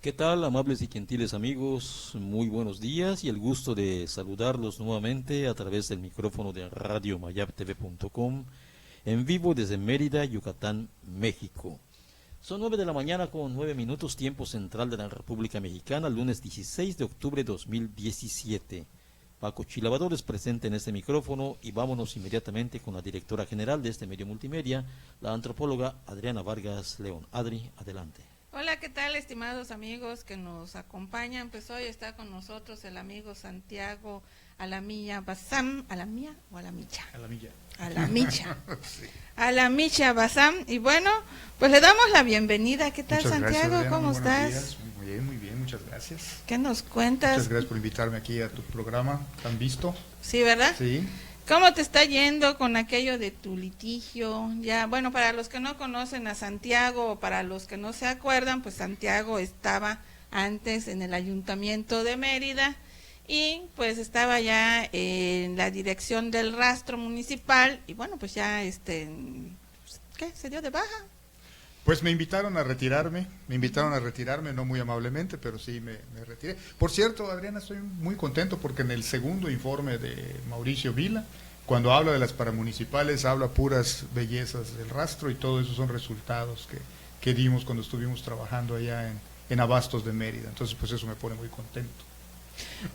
¿Qué tal, amables y gentiles amigos? Muy buenos días y el gusto de saludarlos nuevamente a través del micrófono de radiomayaptv.com en vivo desde Mérida, Yucatán, México. Son 9 de la mañana con 9 minutos, tiempo central de la República Mexicana, lunes 16 de octubre de 2017. Paco Chilabador es presente en este micrófono y vámonos inmediatamente con la directora general de este medio multimedia, la antropóloga Adriana Vargas León. Adri, adelante. Hola, ¿qué tal, estimados amigos que nos acompañan? Pues hoy está con nosotros el amigo Santiago Alamilla Bazán. ¿A la mía o a la micha? A la milla. A la micha. Sí. A la micha Bazán. Y bueno, pues le damos la bienvenida. ¿Qué tal, Muchas Santiago? gracias, Adriana. ¿Cómo Muy buenos estás? días. Muy bien, muchas gracias. ¿Qué nos cuentas? Muchas gracias por invitarme aquí a tu programa tan visto. Sí, ¿verdad? Sí. ¿Cómo te está yendo con aquello de tu litigio? Ya, bueno, para los que no conocen a Santiago o para los que no se acuerdan, pues Santiago estaba antes en el Ayuntamiento de Mérida y pues estaba ya en la dirección del rastro municipal y bueno, pues ya ¿qué? ¿Se dio de baja? Pues me invitaron a retirarme, no muy amablemente, pero sí me retiré. Por cierto, Adriana, estoy muy contento porque en el segundo informe de Mauricio Vila, cuando habla de las paramunicipales, habla puras bellezas del rastro y todo eso son resultados que dimos cuando estuvimos trabajando allá en Abastos de Mérida. Entonces, pues eso me pone muy contento.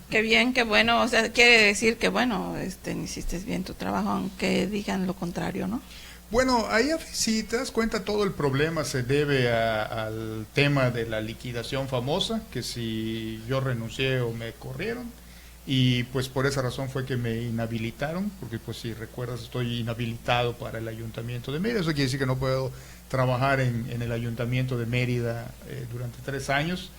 Qué bien, qué bueno, o sea, quiere decir que bueno, hiciste bien tu trabajo, aunque digan lo contrario, ¿no? Bueno, ahí si te das cuenta todo el problema se debe al tema de la liquidación famosa, que si yo renuncié o me corrieron, y pues por esa razón fue que me inhabilitaron, porque pues si recuerdas estoy inhabilitado para el Ayuntamiento de Mérida, eso quiere decir que no puedo trabajar en el Ayuntamiento de Mérida durante 3 años.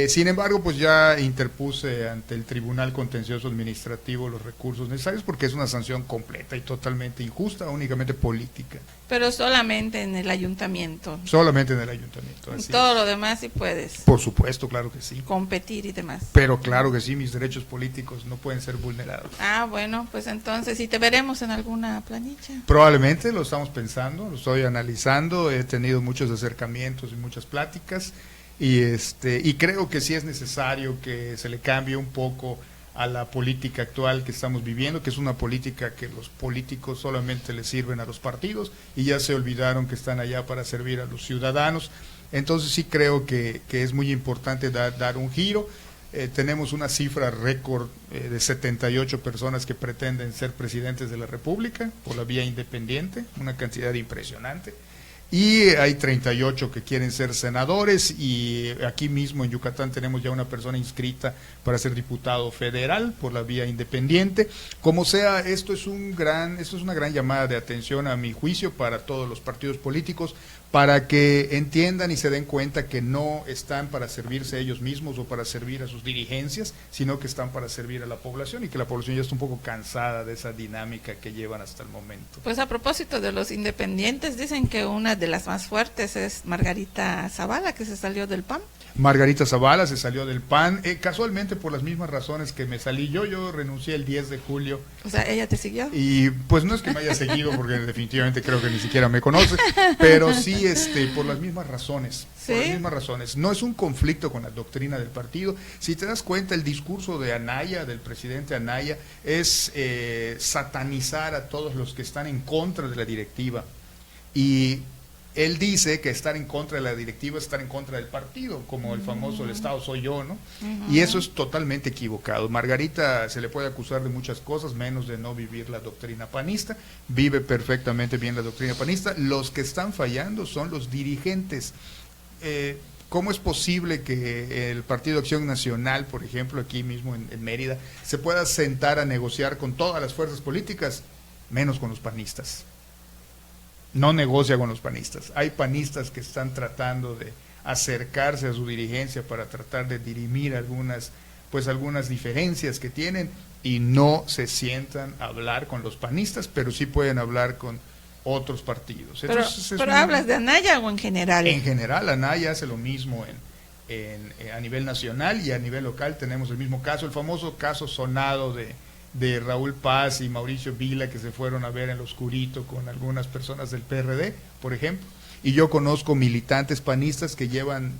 Sin embargo, pues ya interpuse ante el Tribunal Contencioso Administrativo los recursos necesarios porque es una sanción completa y totalmente injusta, únicamente política. Pero solamente en el ayuntamiento. Solamente en el ayuntamiento. En así todo es. lo demás sí puedes Por supuesto, claro que sí. competir y demás. Pero claro que sí, mis derechos políticos no pueden ser vulnerados. Ah, bueno, pues entonces, ¿y te veremos en alguna planilla? Probablemente lo estamos pensando, lo estoy analizando, he tenido muchos acercamientos y muchas pláticas. Y creo que sí es necesario que se le cambie un poco a la política actual que estamos viviendo, que es una política que los políticos solamente le sirven a los partidos y ya se olvidaron que están allá para servir a los ciudadanos. Entonces sí creo que es muy importante dar un giro. Tenemos una cifra récord de 78 personas que pretenden ser presidentes de la República por la vía independiente, una cantidad impresionante. Y hay 38 que quieren ser senadores y aquí mismo en Yucatán tenemos ya una persona inscrita para ser diputado federal por la vía independiente. Como sea, esto es una gran llamada de atención a mi juicio para todos los partidos políticos, para que entiendan y se den cuenta que no están para servirse a ellos mismos o para servir a sus dirigencias, sino que están para servir a la población y que la población ya está un poco cansada de esa dinámica que llevan hasta el momento. Pues a propósito de los independientes, dicen que una de las más fuertes es Margarita Zavala, que se salió del PAN. Margarita Zavala se salió del PAN, casualmente por las mismas razones que me salí yo renuncié el 10 de julio. O sea, ¿ella te siguió? Y pues no es que me haya seguido, porque definitivamente creo que ni siquiera me conoce, pero sí por las mismas razones. ¿Sí? Por las mismas razones. No es un conflicto con la doctrina del partido. Si te das cuenta, el discurso de Anaya, del presidente Anaya, es satanizar a todos los que están en contra de la directiva. Y él dice que estar en contra de la directiva es estar en contra del partido, como el famoso el Estado soy yo, ¿no? Y eso es totalmente equivocado. Margarita se le puede acusar de muchas cosas, menos de no vivir la doctrina panista. Vive perfectamente bien la doctrina panista. Los que están fallando son los dirigentes. ¿Cómo es posible que el Partido Acción Nacional, por ejemplo, aquí mismo en Mérida, se pueda sentar a negociar con todas las fuerzas políticas, menos con los panistas? No negocia con los panistas. Hay panistas que están tratando de acercarse a su dirigencia para tratar de dirimir algunas diferencias que tienen y no se sientan a hablar con los panistas, pero sí pueden hablar con otros partidos. Entonces, pero ¿hablas de Anaya o en general? En general, Anaya hace lo mismo a nivel nacional y a nivel local tenemos el mismo caso, el famoso caso sonado de Raúl Paz y Mauricio Vila, que se fueron a ver en lo oscurito con algunas personas del PRD, por ejemplo, y yo conozco militantes panistas que llevan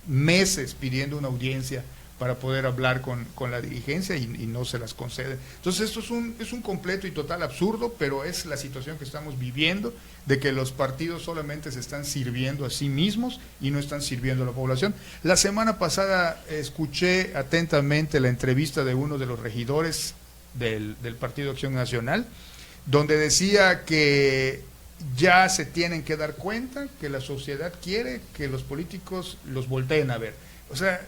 meses pidiendo una audiencia para poder hablar con la dirigencia y no se las conceden. Entonces esto es un completo y total absurdo, pero es la situación que estamos viviendo, de que los partidos solamente se están sirviendo a sí mismos y no están sirviendo a la población. La semana pasada escuché atentamente la entrevista de uno de los regidores del Partido Acción Nacional, donde decía que ya se tienen que dar cuenta que la sociedad quiere que los políticos los volteen a ver. O sea,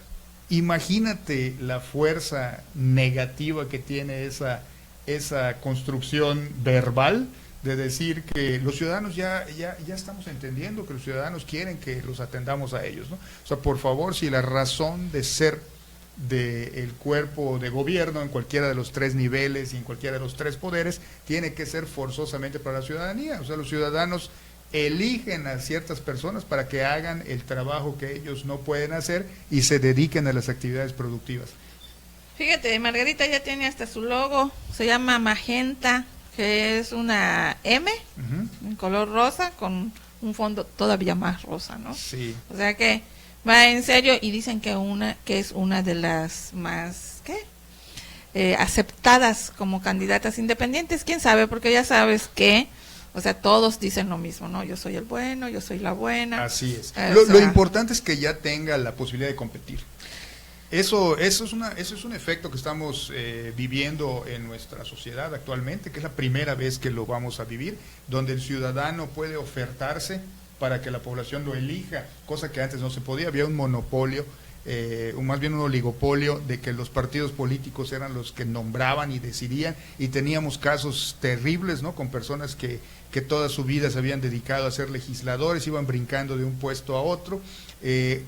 imagínate la fuerza negativa que tiene esa construcción verbal de decir que los ciudadanos ya estamos entendiendo que los ciudadanos quieren que los atendamos a ellos, ¿no? O sea, por favor, si la razón de ser del cuerpo de gobierno en cualquiera de los 3 niveles y en cualquiera de los 3 poderes tiene que ser forzosamente para la ciudadanía, o sea, los ciudadanos eligen a ciertas personas para que hagan el trabajo que ellos no pueden hacer y se dediquen a las actividades productivas. Fíjate, Margarita ya tiene hasta su logo, se llama Magenta, que es una M en color rosa con un fondo todavía más rosa, ¿no? Sí. O sea que va en serio y dicen que es una de las más aceptadas como candidatas independientes. ¿Quién sabe? Porque ya sabes que, o sea, todos dicen lo mismo, ¿no? Yo soy el bueno, yo soy la buena. Así es. Lo importante es que ya tenga la posibilidad de competir. Eso es un efecto que estamos viviendo en nuestra sociedad actualmente, que es la primera vez que lo vamos a vivir, donde el ciudadano puede ofertarse para que la población lo elija, cosa que antes no se podía. Había un monopolio, más bien un oligopolio, de que los partidos políticos eran los que nombraban y decidían, y teníamos casos terribles, ¿no?, con personas que toda su vida se habían dedicado a ser legisladores, iban brincando de un puesto a otro,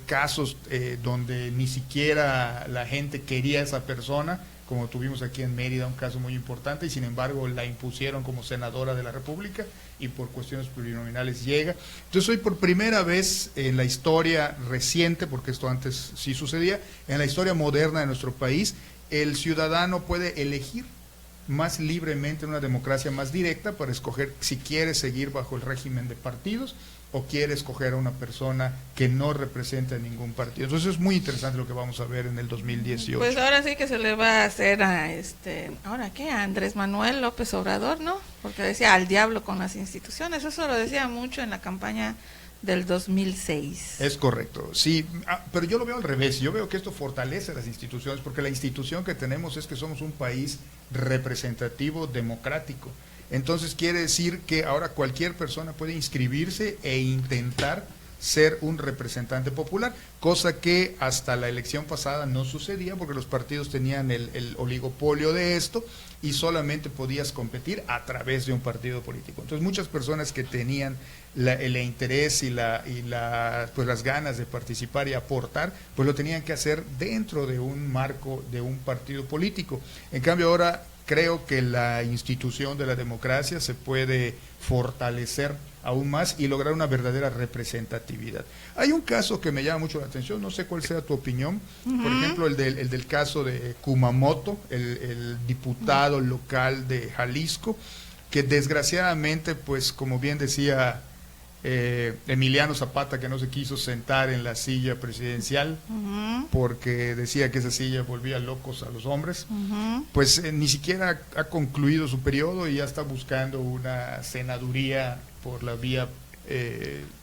casos donde ni siquiera la gente quería a esa persona, como tuvimos aquí en Mérida un caso muy importante, y sin embargo la impusieron como senadora de la República y por cuestiones plurinominales llega. Entonces hoy por primera vez en la historia reciente, porque esto antes sí sucedía, en la historia moderna de nuestro país, el ciudadano puede elegir más libremente en una democracia más directa para escoger si quiere seguir bajo el régimen de partidos o quiere escoger a una persona que no representa ningún partido. Entonces es muy interesante lo que vamos a ver en el 2018. Pues ahora sí que se le va a hacer a ¿ahora qué? A Andrés Manuel López Obrador, ¿no? Porque decía al diablo con las instituciones, eso lo decía mucho en la campaña del 2006. Es correcto, sí, pero yo lo veo al revés, yo veo que esto fortalece las instituciones, porque la institución que tenemos es que somos un país representativo, democrático. Entonces quiere decir que ahora cualquier persona puede inscribirse e intentar ser un representante popular, cosa que hasta la elección pasada no sucedía, porque los partidos tenían el oligopolio de esto y solamente podías competir a través de un partido político. Entonces muchas personas que tenían el interés y pues las ganas de participar y aportar, pues lo tenían que hacer dentro de un marco de un partido político. En cambio ahora creo que la institución de la democracia se puede fortalecer aún más y lograr una verdadera representatividad. Hay un caso que me llama mucho la atención, no sé cuál sea tu opinión, por ejemplo el del caso de Kumamoto, el diputado local de Jalisco, que desgraciadamente, pues como bien decía Emiliano Zapata, que no se quiso sentar en la silla presidencial porque decía que esa silla volvía locos a los hombres, pues ni siquiera ha concluido su periodo y ya está buscando una senaduría por la vía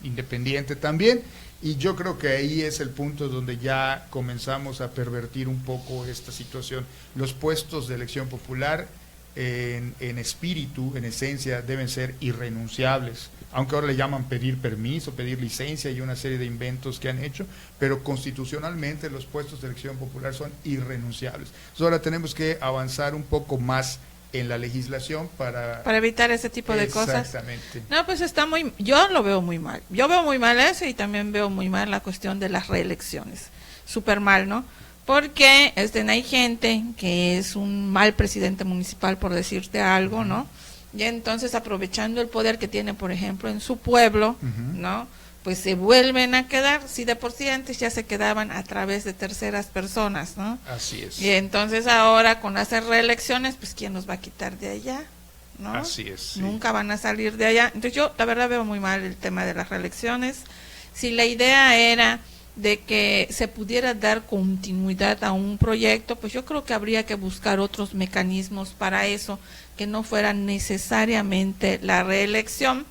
independiente también, y yo creo que ahí es el punto donde ya comenzamos a pervertir un poco esta situación. Los puestos de elección popular en espíritu, en esencia, deben ser irrenunciables, aunque ahora le llaman pedir permiso, pedir licencia y una serie de inventos que han hecho, pero constitucionalmente los puestos de elección popular son irrenunciables. Entonces ahora tenemos que avanzar un poco más en la legislación para evitar ese tipo de cosas. Exactamente. No, pues yo lo veo muy mal. Yo veo muy mal eso y también veo muy mal la cuestión de las reelecciones. Súper mal, ¿no? Porque hay gente que es un mal presidente municipal, por decirte algo, ¿no? Y entonces aprovechando el poder que tiene, por ejemplo, en su pueblo, ¿no?, pues se vuelven a quedar, si de por sí antes ya se quedaban a través de terceras personas, ¿no? Así es. Y entonces ahora con las reelecciones, pues ¿quién nos va a quitar de allá? ¿No? Así es. Sí. Nunca van a salir de allá. Entonces yo la verdad veo muy mal el tema de las reelecciones. Si la idea era de que se pudiera dar continuidad a un proyecto, pues yo creo que habría que buscar otros mecanismos para eso, que no fuera necesariamente la reelección.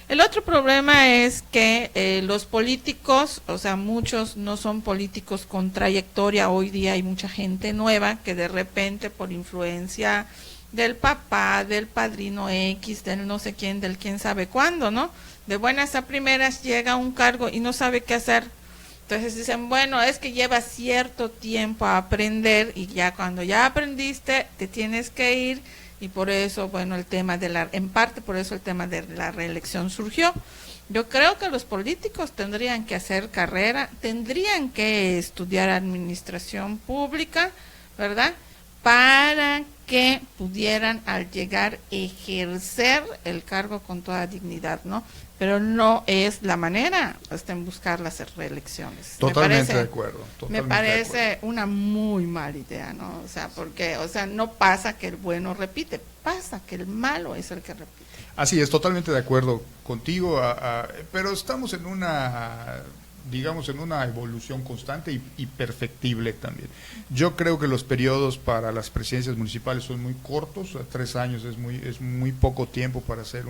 El otro problema es que los políticos, o sea, muchos no son políticos con trayectoria. Hoy día hay mucha gente nueva que de repente por influencia del papá, del padrino X, del no sé quién, del quién sabe cuándo, ¿no? De buenas a primeras llega a un cargo y no sabe qué hacer. Entonces dicen, bueno, es que lleva cierto tiempo a aprender y ya cuando ya aprendiste te tienes que ir. Y por eso, bueno, el tema en parte por eso el tema de la reelección surgió. Yo creo que los políticos tendrían que hacer carrera, tendrían que estudiar administración pública, ¿verdad? Para que pudieran al llegar ejercer el cargo con toda dignidad, ¿no? Pero no es la manera en buscar las reelecciones. Totalmente de acuerdo. Me parece una muy mala idea, ¿no? O sea, porque, no pasa que el bueno repite, pasa que el malo es el que repite. Así es, totalmente de acuerdo contigo, pero estamos en una, digamos, en una evolución constante y perfectible también. Yo creo que los periodos para las presidencias municipales son muy cortos, 3 años es muy poco tiempo para hacer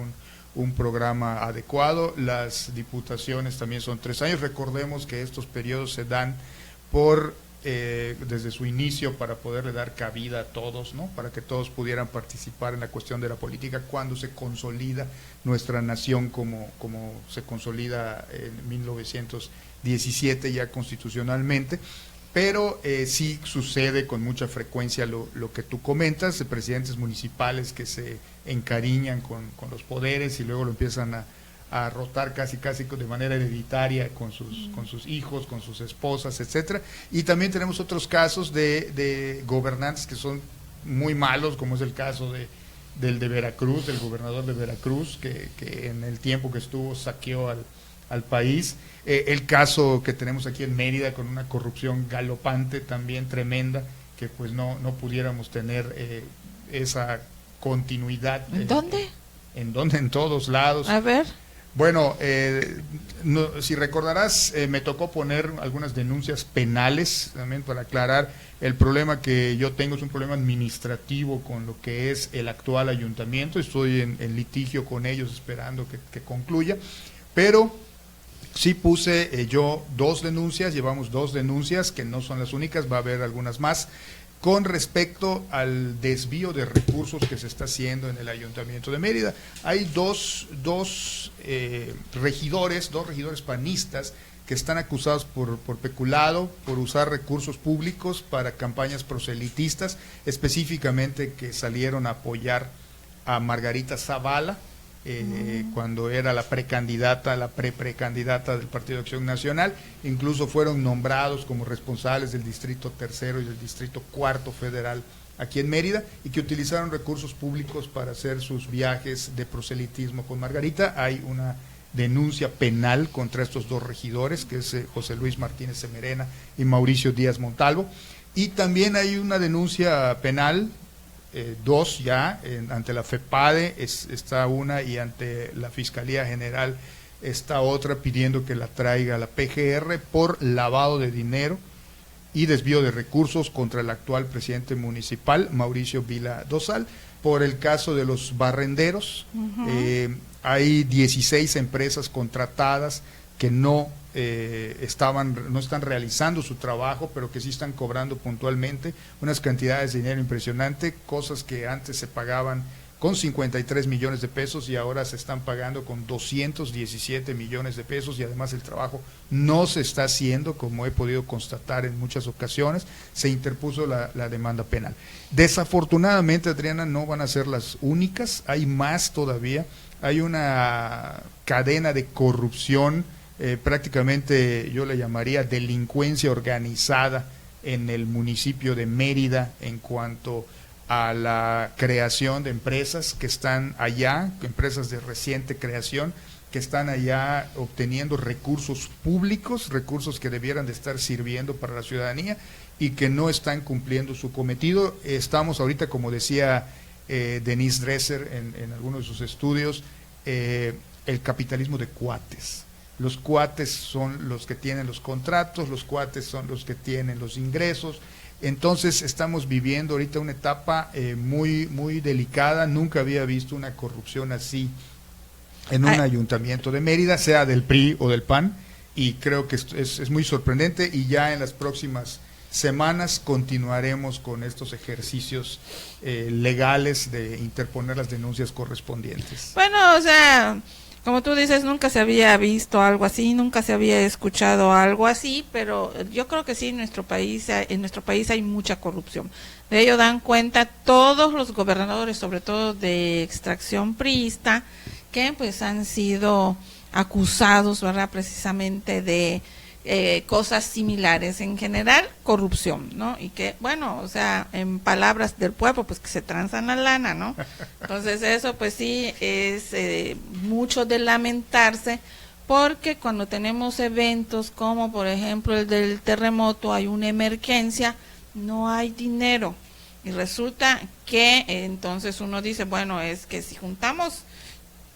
un programa adecuado. Las diputaciones también son 3 años. Recordemos que estos periodos se dan desde su inicio para poderle dar cabida a todos, ¿no? Para que todos pudieran participar en la cuestión de la política cuando se consolida nuestra nación como se consolida en 1917 ya constitucionalmente. Pero sí sucede con mucha frecuencia lo que tú comentas, de presidentes municipales que se encariñan con los poderes y luego lo empiezan a rotar casi de manera hereditaria con sus hijos, con sus esposas, etcétera. Y también tenemos otros casos de gobernantes que son muy malos, como es el caso del de Veracruz, del gobernador de Veracruz, que en el tiempo que estuvo saqueó al país. El caso que tenemos aquí en Mérida con una corrupción galopante también tremenda, que pues no pudiéramos tener esa continuidad. ¿En dónde? ¿En dónde? En todos lados. A ver. Bueno, si recordarás, me tocó poner algunas denuncias penales también para aclarar el problema que yo tengo. Es un problema administrativo con lo que es el actual ayuntamiento. Estoy en litigio con ellos esperando que concluya, pero sí puse yo 2 denuncias, llevamos 2 denuncias que no son las únicas, va a haber algunas más, con respecto al desvío de recursos que se está haciendo en el Ayuntamiento de Mérida. Hay dos regidores panistas que están acusados por peculado, por usar recursos públicos para campañas proselitistas, específicamente que salieron a apoyar a Margarita Zavala, cuando era la precandidata del Partido de Acción Nacional. Incluso fueron nombrados como responsables del Distrito Tercero y del Distrito Cuarto Federal aquí en Mérida, y que utilizaron recursos públicos para hacer sus viajes de proselitismo con Margarita. Hay una denuncia penal contra estos 2 regidores, que es José Luis Martínez Semerena y Mauricio Díaz Montalvo, y también hay una denuncia penal, 2 ya, ante la FEPADE está una, y ante la Fiscalía General está otra, pidiendo que la traiga la PGR por lavado de dinero y desvío de recursos contra el actual presidente municipal, Mauricio Vila Dosal. Por el caso de los barrenderos, hay 16 empresas contratadas que no están realizando su trabajo, pero que sí están cobrando puntualmente unas cantidades de dinero impresionante, cosas que antes se pagaban con 53 millones de pesos y ahora se están pagando con 217 millones de pesos, y además el trabajo no se está haciendo, como he podido constatar en muchas ocasiones. Se interpuso la demanda penal. Desafortunadamente, Adriana, no van a ser las únicas, hay más todavía. Hay una cadena de corrupción, prácticamente yo le llamaría delincuencia organizada en el municipio de Mérida en cuanto a la creación de empresas que están allá, empresas de reciente creación, que están allá obteniendo recursos públicos, recursos que debieran de estar sirviendo para la ciudadanía y que no están cumpliendo su cometido. Estamos ahorita, como decía Denise Dresser en algunos de sus estudios, el capitalismo de cuates. los cuates son los que tienen los contratos, los cuates son los que tienen los ingresos. Entonces estamos viviendo ahorita una etapa muy, muy delicada. Nunca había visto una corrupción así en un ayuntamiento de Mérida, sea del PRI o del PAN, y creo que es muy sorprendente, y ya en las próximas semanas continuaremos con estos ejercicios legales de interponer las denuncias correspondientes. Bueno, o sea, como tú dices, nunca se había visto algo así, nunca se había escuchado algo así, pero yo creo que sí, en nuestro país hay mucha corrupción. De ello dan cuenta todos los gobernadores, sobre todo de extracción priista, que pues han sido acusados, ¿verdad?, precisamente de cosas similares, en general corrupción, ¿no? Y que, bueno, o sea, en palabras del pueblo, pues que se transan la lana, ¿no? Entonces eso pues sí es mucho de lamentarse, porque cuando tenemos eventos como por ejemplo el del terremoto, hay una emergencia, no hay dinero, y resulta que entonces uno dice, bueno, es que si juntamos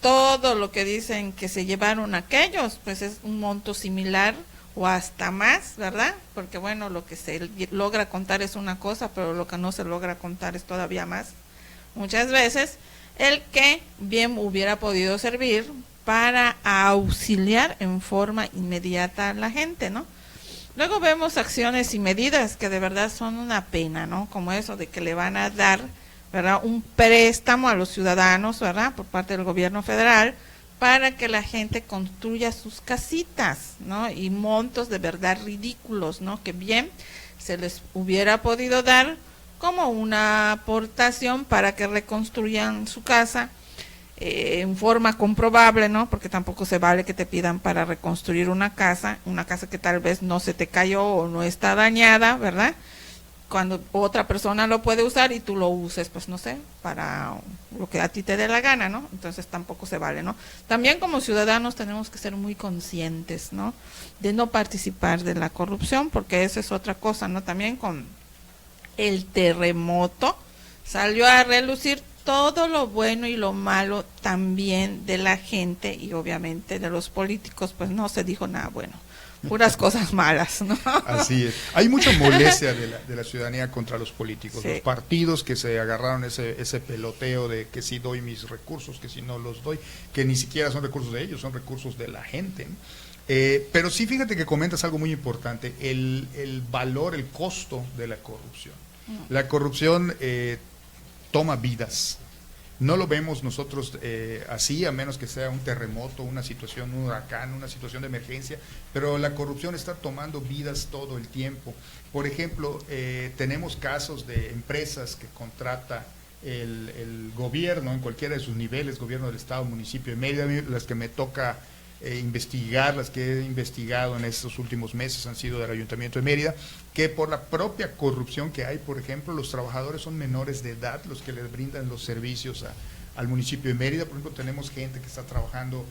todo lo que dicen que se llevaron aquellos, pues es un monto similar o hasta más, ¿verdad? Porque bueno, lo que se logra contar es una cosa, pero lo que no se logra contar es todavía más. Muchas veces el que bien hubiera podido servir para auxiliar en forma inmediata a la gente, ¿no? Luego vemos acciones y medidas que de verdad son una pena, ¿no? Como eso de que le van a dar, ¿verdad?, un préstamo a los ciudadanos, ¿verdad?, por parte del gobierno federal, para que la gente construya sus casitas, ¿no? Y montos de verdad ridículos, ¿no? Que bien se les hubiera podido dar como una aportación para que reconstruyan su casa en forma comprobable, ¿no? Porque tampoco se vale que te pidan para reconstruir una casa que tal vez no se te cayó o no está dañada, ¿verdad?, cuando otra persona lo puede usar y tú lo uses, pues no sé, para lo que a ti te dé la gana, ¿no? Entonces tampoco se vale, ¿no? También como ciudadanos tenemos que ser muy conscientes, ¿no?, de no participar de la corrupción, porque esa es otra cosa, ¿no? También con el terremoto salió a relucir todo lo bueno y lo malo también de la gente, y obviamente de los políticos, pues no se dijo nada bueno. Puras cosas malas, ¿no? Así es. Hay mucha molestia de la ciudadanía contra los políticos, sí. Los partidos que se agarraron ese peloteo de que si doy mis recursos, que si no los doy, que ni siquiera son recursos de ellos, son recursos de la gente, ¿no? Pero sí, fíjate que comentas algo muy importante, el valor, el costo de la corrupción. La corrupción toma vidas. No lo vemos nosotros así, a menos que sea un terremoto, una situación, un huracán, una situación de emergencia, pero la corrupción está tomando vidas todo el tiempo. Por ejemplo, tenemos casos de empresas que contrata el gobierno en cualquiera de sus niveles, gobierno del estado, municipio de Mérida, las que me toca investigar, las que he investigado en estos últimos meses han sido del Ayuntamiento de Mérida, que por la propia corrupción que hay, por ejemplo, los trabajadores son menores de edad los que les brindan los servicios al municipio de Mérida. Por ejemplo, tenemos gente que está trabajando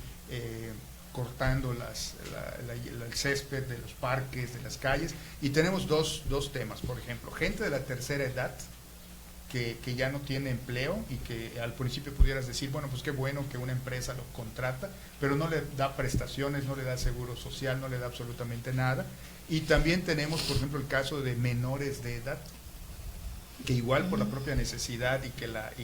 cortando el césped de los parques, de las calles, y tenemos dos temas, por ejemplo, gente de la tercera edad que ya no tiene empleo y que al principio pudieras decir, bueno, pues qué bueno que una empresa lo contrata, pero no le da prestaciones, no le da seguro social, no le da absolutamente nada. Y también tenemos, por ejemplo, el caso de menores de edad, que igual por la propia necesidad y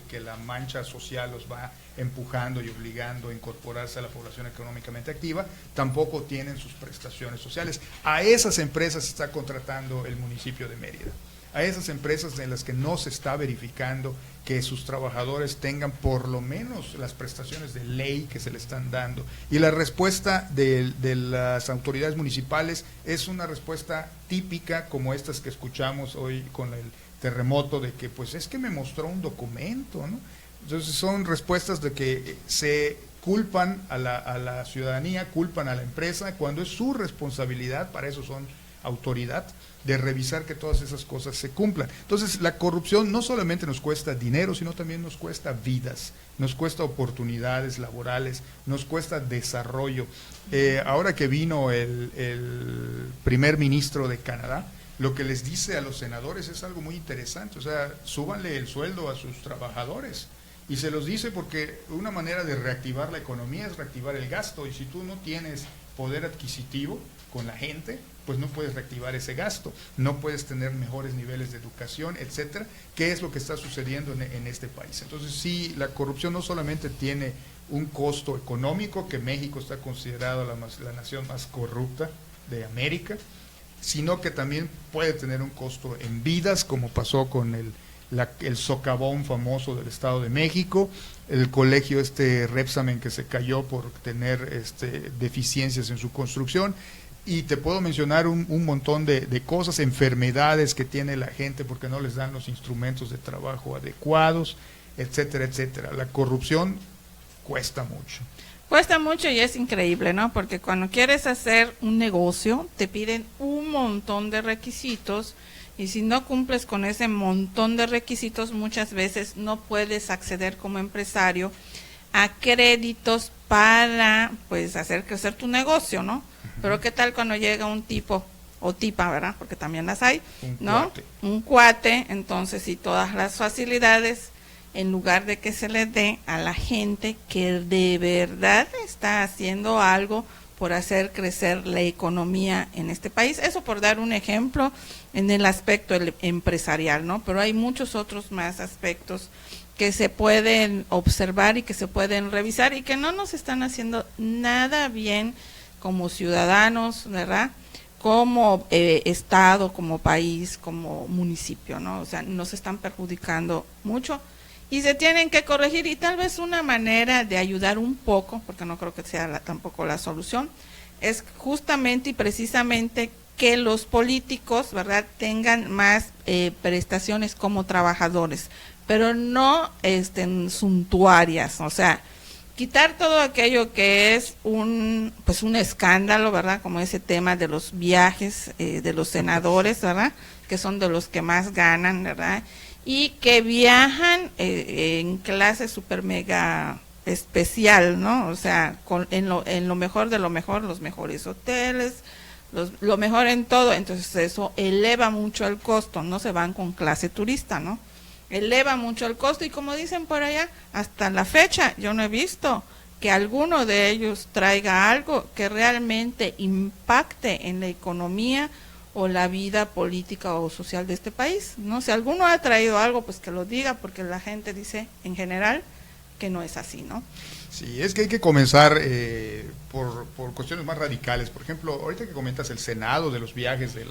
que la mancha social los va empujando y obligando a incorporarse a la población económicamente activa, tampoco tienen sus prestaciones sociales. A esas empresas está contratando el municipio de Mérida. A esas empresas en las que no se está verificando que sus trabajadores tengan por lo menos las prestaciones de ley que se le están dando. Y la respuesta de las autoridades municipales es una respuesta típica como estas que escuchamos hoy con el terremoto, de que pues es que me mostró un documento, ¿no? Entonces son respuestas de que se culpan a la ciudadanía, culpan a la empresa, cuando es su responsabilidad, para eso son autoridad, de revisar que todas esas cosas se cumplan. Entonces, la corrupción no solamente nos cuesta dinero, sino también nos cuesta vidas, nos cuesta oportunidades laborales, nos cuesta desarrollo. Ahora que vino el primer ministro de Canadá, lo que les dice a los senadores es algo muy interesante, o sea, súbanle el sueldo a sus trabajadores. Y se los dice porque una manera de reactivar la economía es reactivar el gasto, y si tú no tienes poder adquisitivo con la gente, pues no puedes reactivar ese gasto, no puedes tener mejores niveles de educación, etcétera, que es lo que está sucediendo en este país. Entonces sí, la corrupción no solamente tiene un costo económico, que México está considerado la nación más corrupta de América, sino que también puede tener un costo en vidas, como pasó con el socavón famoso del Estado de México, el colegio Repsamen que se cayó por tener deficiencias en su construcción, y te puedo mencionar un montón de cosas, enfermedades que tiene la gente porque no les dan los instrumentos de trabajo adecuados, etcétera, etcétera. La corrupción cuesta mucho. Cuesta mucho y es increíble, ¿no? Porque cuando quieres hacer un negocio, te piden un montón de requisitos, y si no cumples con ese montón de requisitos, muchas veces no puedes acceder como empresario a créditos para, pues, hacer crecer tu negocio, ¿no? Pero ¿qué tal cuando llega un tipo o tipa, ¿verdad? Porque también las hay, ¿no? Un cuate, entonces, y todas las facilidades, en lugar de que se le dé a la gente que de verdad está haciendo algo por hacer crecer la economía en este país. Eso por dar un ejemplo en el aspecto empresarial, ¿no? Pero hay muchos otros más aspectos que se pueden observar y que se pueden revisar y que no nos están haciendo nada bien como ciudadanos, ¿verdad? Como Estado, como país, como municipio, ¿no? O sea, nos están perjudicando mucho y se tienen que corregir, y tal vez una manera de ayudar un poco, porque no creo que sea tampoco la solución, es justamente y precisamente que los políticos, ¿verdad?, tengan más prestaciones como trabajadores, pero no suntuarias, o sea, quitar todo aquello que es un escándalo, ¿verdad?, como ese tema de los viajes de los senadores, ¿verdad?, que son de los que más ganan, ¿verdad?, y que viajan en clase super mega especial, ¿no? O sea, en lo mejor de lo mejor, los mejores hoteles, lo mejor en todo. Entonces eso eleva mucho el costo, no se van con clase turista, ¿no? Eleva mucho el costo, y como dicen por allá, hasta la fecha yo no he visto que alguno de ellos traiga algo que realmente impacte en la economía o la vida política o social de este país, ¿no? Si alguno ha traído algo, pues que lo diga, porque la gente dice en general que no es así, ¿no? Sí, es que hay que comenzar por cuestiones más radicales. Por ejemplo, ahorita que comentas el Senado, de los viajes de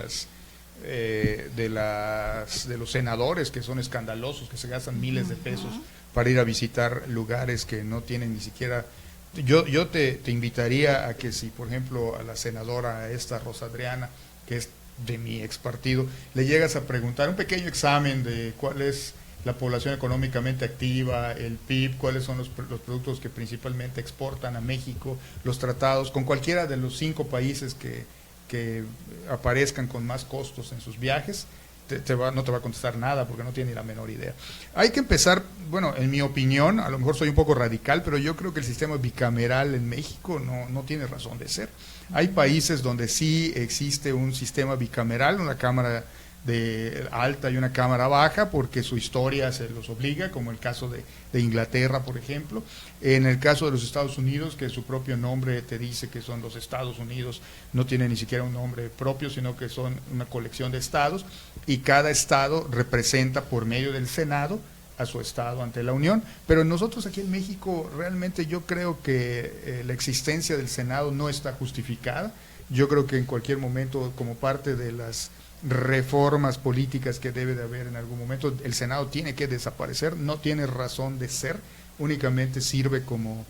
los senadores, que son escandalosos, que se gastan miles de pesos para ir a visitar lugares que no tienen ni siquiera. Yo te invitaría a que, si por ejemplo a la senadora Rosa Adriana, que es de mi ex partido, le llegas a preguntar un pequeño examen de cuál es la población económicamente activa, el PIB, cuáles son los productos que principalmente exportan a México, los tratados, con cualquiera de los 5 países que aparezcan con más costos en sus viajes, no te va a contestar nada, porque no tiene ni la menor idea. Hay que empezar, bueno, en mi opinión, a lo mejor soy un poco radical, pero yo creo que el sistema bicameral en México no tiene razón de ser. Hay países donde sí existe un sistema bicameral, una cámara de alta y una cámara baja, porque su historia se los obliga, como el caso de Inglaterra, por ejemplo. En el caso de los Estados Unidos, que su propio nombre te dice que son los Estados Unidos, no tiene ni siquiera un nombre propio, sino que son una colección de estados, y cada estado representa por medio del Senado a su estado ante la Unión. Pero nosotros aquí en México, realmente yo creo que la existencia del Senado no está justificada. Yo creo que en cualquier momento, como parte de las reformas políticas que debe de haber en algún momento, el Senado tiene que desaparecer, no tiene razón de ser, únicamente sirve como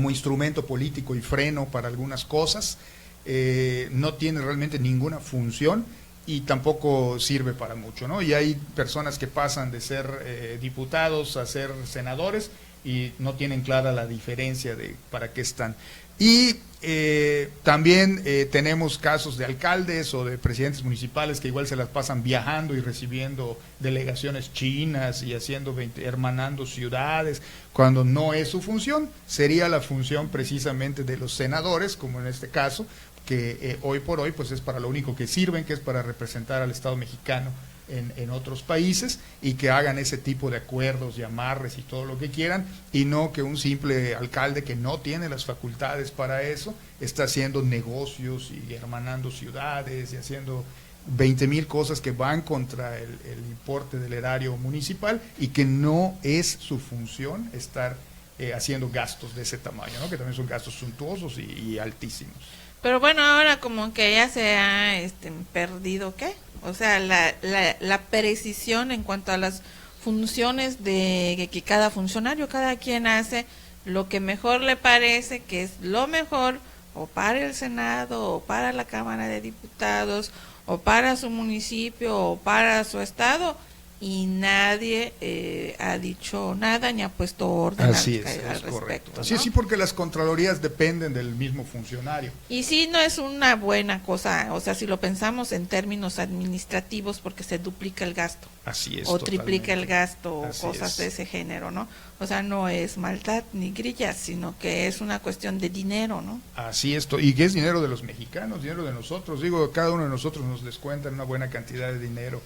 instrumento político y freno para algunas cosas, no tiene realmente ninguna función y tampoco sirve para mucho, ¿no? Y hay personas que pasan de ser diputados a ser senadores y no tienen clara la diferencia de para qué están. Y también tenemos casos de alcaldes o de presidentes municipales que igual se las pasan viajando y recibiendo delegaciones chinas y hermanando ciudades, cuando no es su función. Sería la función precisamente de los senadores, como en este caso, que hoy por hoy pues es para lo único que sirven, que es para representar al Estado mexicano en otros países, y que hagan ese tipo de acuerdos y amarres y todo lo que quieran, y no que un simple alcalde que no tiene las facultades para eso está haciendo negocios y hermanando ciudades y haciendo 20,000 cosas que van contra el importe del erario municipal, y que no es su función estar haciendo gastos de ese tamaño, ¿no? Que también son gastos suntuosos y altísimos. Pero bueno, ahora como que ya se ha perdido, ¿qué? O sea, la precisión en cuanto a las funciones de que cada funcionario, cada quien hace lo que mejor le parece, que es lo mejor, o para el Senado, o para la Cámara de Diputados, o para su municipio, o para su estado, y nadie ha dicho nada ni ha puesto orden Así al respecto, correcto. ¿no? Así es, sí, porque las contralorías dependen del mismo funcionario. Y sí, no es una buena cosa, o sea, si lo pensamos en términos administrativos, porque se duplica el gasto. Así es. O triplica el gasto, o Así cosas es. de ese género, ¿no? O sea, no es maldad ni grillas, sino que es una cuestión de dinero, ¿no? Así es, y que es dinero de los mexicanos, dinero de nosotros. Digo, cada uno de nosotros nos descuentan una buena cantidad de dinero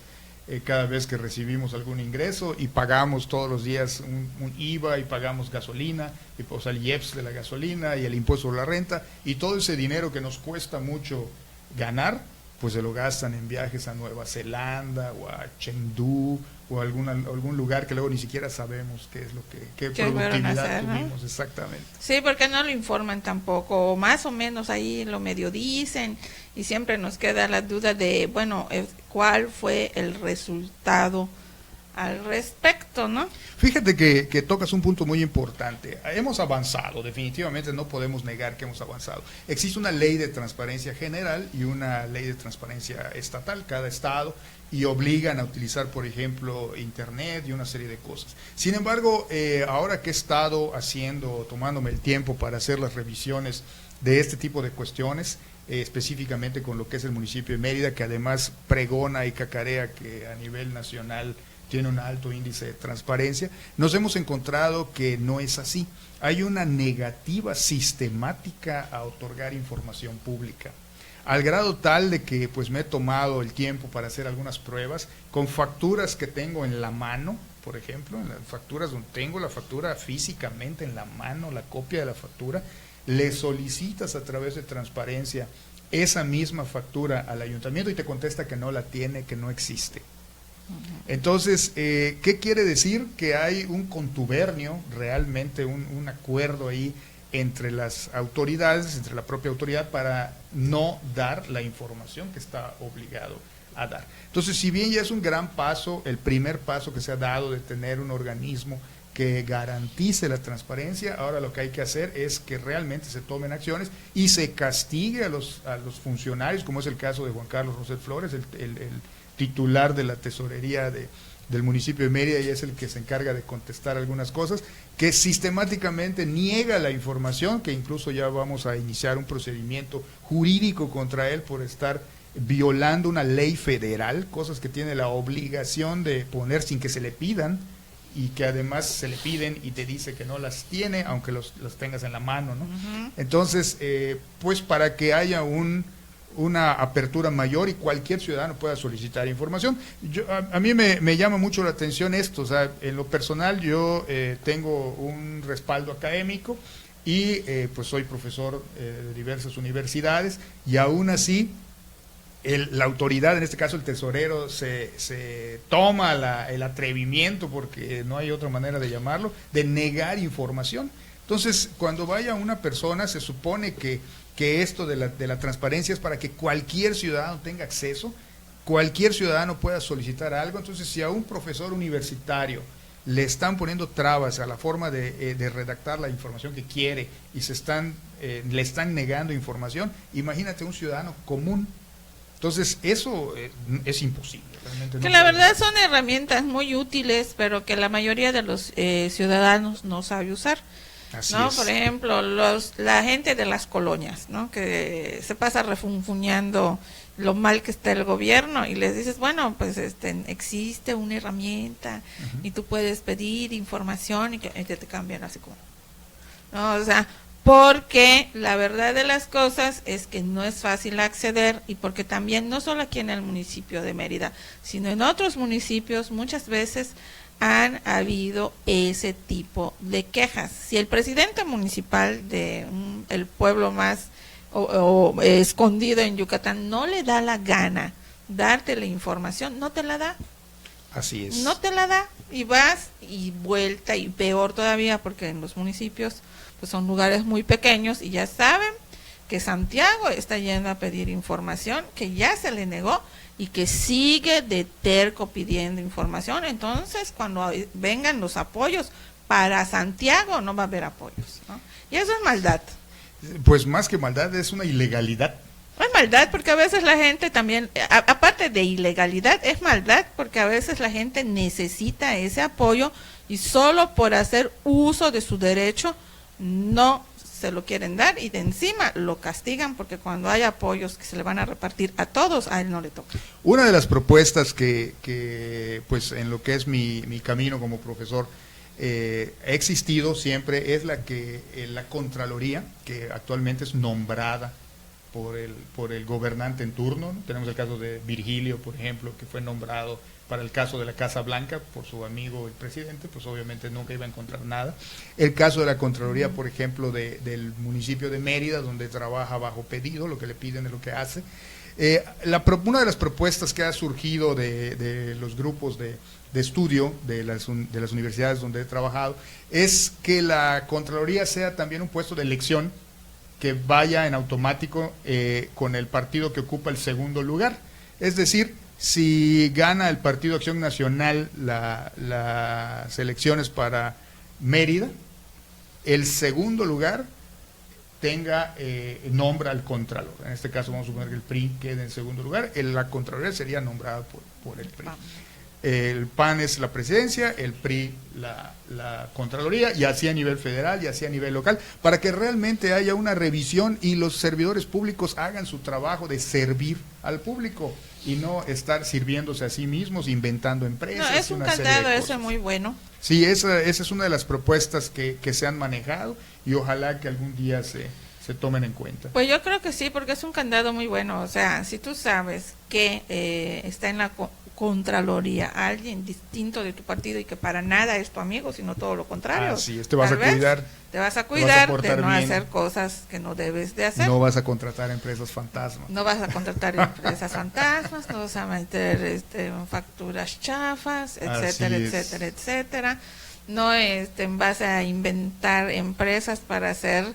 cada vez que recibimos algún ingreso, y pagamos todos los días un IVA, y pagamos gasolina, y pues el IEPS de la gasolina y el impuesto sobre la renta, y todo ese dinero que nos cuesta mucho ganar, pues se lo gastan en viajes a Nueva Zelanda o a Chengdu o a algún lugar que luego ni siquiera sabemos qué es lo qué productividad hacer, tuvimos, ¿no? Exactamente. Sí, porque no lo informan tampoco, o más o menos ahí lo medio dicen, y siempre nos queda la duda de, bueno, ¿cuál fue el resultado al respecto, no? Fíjate que tocas un punto muy importante. Hemos avanzado, definitivamente no podemos negar que hemos avanzado. Existe una ley de transparencia general y una ley de transparencia estatal, cada estado, y obligan a utilizar, por ejemplo, internet y una serie de cosas. Sin embargo, ahora que he estado tomándome el tiempo para hacer las revisiones de este tipo de cuestiones, específicamente con lo que es el municipio de Mérida, que además pregona y cacarea que a nivel nacional tiene un alto índice de transparencia, nos hemos encontrado que no es así. Hay una negativa sistemática a otorgar información pública, al grado tal de que pues me he tomado el tiempo para hacer algunas pruebas con facturas que tengo en la mano, por ejemplo, en las facturas donde tengo la factura físicamente en la mano, la copia de la factura, le solicitas a través de transparencia esa misma factura al ayuntamiento y te contesta que no la tiene, que no existe. Entonces, ¿qué quiere decir? Que hay un contubernio, realmente un acuerdo ahí entre las autoridades, entre la propia autoridad, para no dar la información que está obligado a dar. Entonces, si bien ya es un gran paso, el primer paso que se ha dado de tener un organismo que garantice la transparencia, ahora lo que hay que hacer es que realmente se tomen acciones y se castigue a los funcionarios, como es el caso de Juan Carlos Rosell Flores, el titular de la tesorería del municipio de Mérida, y es el que se encarga de contestar algunas cosas, que sistemáticamente niega la información, que incluso ya vamos a iniciar un procedimiento jurídico contra él por estar violando una ley federal, cosas que tiene la obligación de poner sin que se le pidan, y que además se le piden y te dice que no las tiene, aunque las tengas en la mano, ¿no? Uh-huh. Entonces, pues para que haya una apertura mayor y cualquier ciudadano pueda solicitar información. A mí me llama mucho la atención esto, o sea, en lo personal yo tengo un respaldo académico y pues soy profesor de diversas universidades, y aún así la autoridad, en este caso el tesorero, se toma el atrevimiento, porque no hay otra manera de llamarlo, de negar información. Entonces, cuando vaya una persona, se supone que esto de la transparencia es para que cualquier ciudadano tenga acceso, cualquier ciudadano pueda solicitar algo. Entonces, si a un profesor universitario le están poniendo trabas a la forma de redactar la información que quiere y le están negando información, imagínate un ciudadano común. Entonces, eso es imposible. Realmente que la verdad son herramientas muy útiles, pero que la mayoría de los ciudadanos no sabe usar. Así ¿no? es. Por ejemplo, la gente de las colonias, ¿no? Que se pasa refunfuñando lo mal que está el gobierno, y les dices, bueno, pues existe una herramienta, uh-huh, y tú puedes pedir información y que te cambian así como, ¿no? O sea, porque la verdad de las cosas es que no es fácil acceder, y porque también no solo aquí en el municipio de Mérida, sino en otros municipios muchas veces han habido ese tipo de quejas. Si el presidente municipal de el pueblo más escondido en Yucatán no le da la gana darte la información, no te la da. Así es. No te la da, y vas y vuelta, y peor todavía porque en los municipios pues son lugares muy pequeños y ya saben que Santiago está yendo a pedir información, que ya se le negó y que sigue de terco pidiendo información. Entonces cuando vengan los apoyos para Santiago no va a haber apoyos, ¿no? Y eso es maldad. Pues más que maldad, es una ilegalidad. Es maldad porque a veces la gente también, aparte de ilegalidad, es maldad porque a veces la gente necesita ese apoyo y solo por hacer uso de su derecho no se lo quieren dar, y de encima lo castigan porque cuando hay apoyos que se le van a repartir a todos, a él no le toca. Una de las propuestas que pues en lo que es mi camino como profesor ha existido siempre es la que la Contraloría, que actualmente es nombrada por el gobernante en turno, ¿no? Tenemos el caso de Virgilio, por ejemplo, que fue nombrado para el caso de la Casa Blanca por su amigo el presidente, pues obviamente nunca iba a encontrar nada. El caso de la Contraloría, por ejemplo, del municipio de Mérida, donde trabaja bajo pedido, lo que le piden es lo que hace. Una de las propuestas que ha surgido de los grupos de estudio de las universidades donde he trabajado es que la Contraloría sea también un puesto de elección que vaya en automático con el partido que ocupa el segundo lugar. Es decir, si gana el Partido Acción Nacional las elecciones para Mérida, el segundo lugar nombra al Contralor. En este caso vamos a suponer que el PRI quede en segundo lugar, la Contraloría sería nombrada por el PRI. El PAN es la presidencia, el PRI la Contraloría, y así a nivel federal y así a nivel local, para que realmente haya una revisión y los servidores públicos hagan su trabajo de servir al público y no estar sirviéndose a sí mismos, inventando empresas. No, es un candado ese muy bueno. Sí, esa es una de las propuestas que se han manejado y ojalá que algún día se tomen en cuenta. Pues yo creo que sí, porque es un candado muy bueno. O sea, si tú sabes que está en la Contraloría alguien distinto de tu partido y que para nada es tu amigo, sino todo lo contrario. Así es, te vas a cuidar. Te vas a cuidar de no hacer cosas que no debes de hacer. No vas a contratar empresas fantasmas. No vas a contratar empresas fantasmas, no vas a meter facturas chafas, etcétera, etcétera, etcétera. No vas a inventar empresas para hacer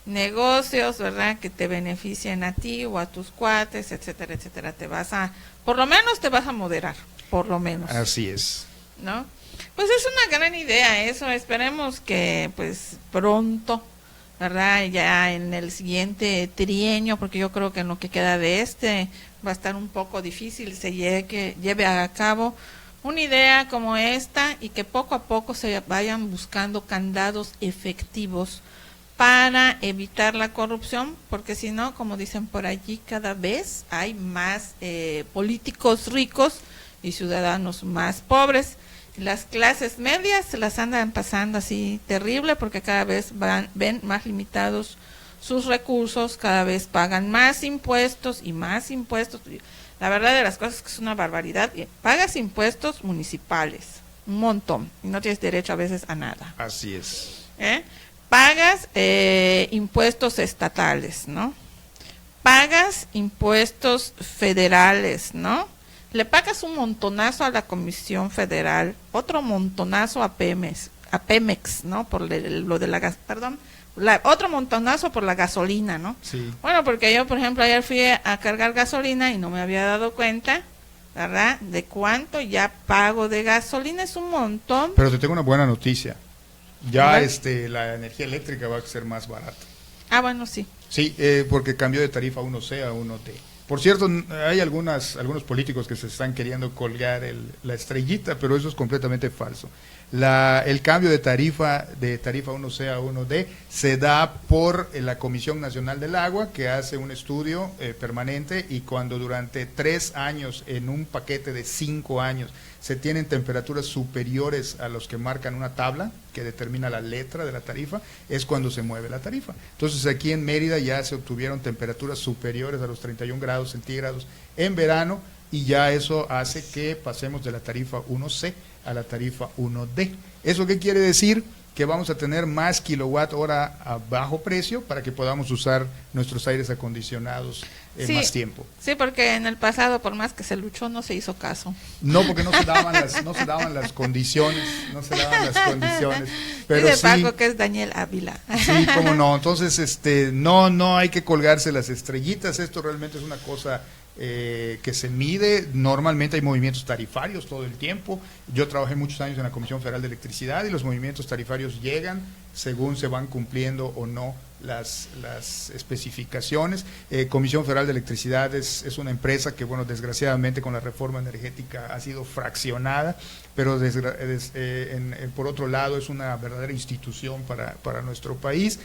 negocios, ¿verdad?, que te beneficien a ti o a tus cuates, etcétera, etcétera. Por lo menos te vas a moderar, por lo menos. Así es. ¿No? Pues es una gran idea eso, esperemos que pues pronto, ¿verdad?, ya en el siguiente trienio, porque yo creo que en lo que queda de va a estar un poco difícil, se lleve a cabo una idea como esta y que poco a poco se vayan buscando candados efectivos para evitar la corrupción, porque si no, como dicen por allí, cada vez hay más políticos ricos y ciudadanos más pobres. Las clases medias se las andan pasando así terrible porque cada vez ven más limitados sus recursos, cada vez pagan más impuestos y más impuestos. La verdad de las cosas es que es una barbaridad. Pagas impuestos municipales, un montón, y no tienes derecho a veces a nada. Así es. Pagas impuestos estatales, ¿no? Pagas impuestos federales, ¿no? Le pagas un montonazo a la Comisión Federal, otro montonazo a Pemex, ¿no? Por lo de la gas, perdón, otro montonazo por la gasolina, ¿no? Sí. Bueno, porque yo, por ejemplo, ayer fui a cargar gasolina y no me había dado cuenta, ¿verdad?, de cuánto ya pago de gasolina, es un montón. Pero te tengo una buena noticia. Ya la energía eléctrica va a ser más barata. Ah, bueno, sí. Sí, porque cambió de tarifa 1C a 1T. Por cierto, hay algunos políticos que se están queriendo colgar la estrellita, pero eso es completamente falso. El cambio de tarifa 1C a 1D se da por la Comisión Nacional del Agua, que hace un estudio permanente, y cuando durante 3 años, en un paquete de 5 años, se tienen temperaturas superiores a los que marcan una tabla, que determina la letra de la tarifa, es cuando se mueve la tarifa. Entonces aquí en Mérida ya se obtuvieron temperaturas superiores a los 31 grados centígrados en verano, y ya eso hace que pasemos de la tarifa 1C a la tarifa 1D. ¿Eso qué quiere decir? Que vamos a tener más kilowatt hora a bajo precio para que podamos usar nuestros aires acondicionados más tiempo. Sí, porque en el pasado, por más que se luchó, no se hizo caso. No, porque no se daban las condiciones, Pero y de sí, pago que es Daniel Ávila. Sí, cómo no. Entonces, no hay que colgarse las estrellitas. Esto realmente es una cosa que se mide. Normalmente hay movimientos tarifarios todo el tiempo. Yo trabajé muchos años en la Comisión Federal de Electricidad y los movimientos tarifarios llegan según se van cumpliendo o no las especificaciones. Comisión Federal de Electricidad es una empresa que, bueno, desgraciadamente con la reforma energética ha sido fraccionada, pero por otro lado es una verdadera institución para nuestro país.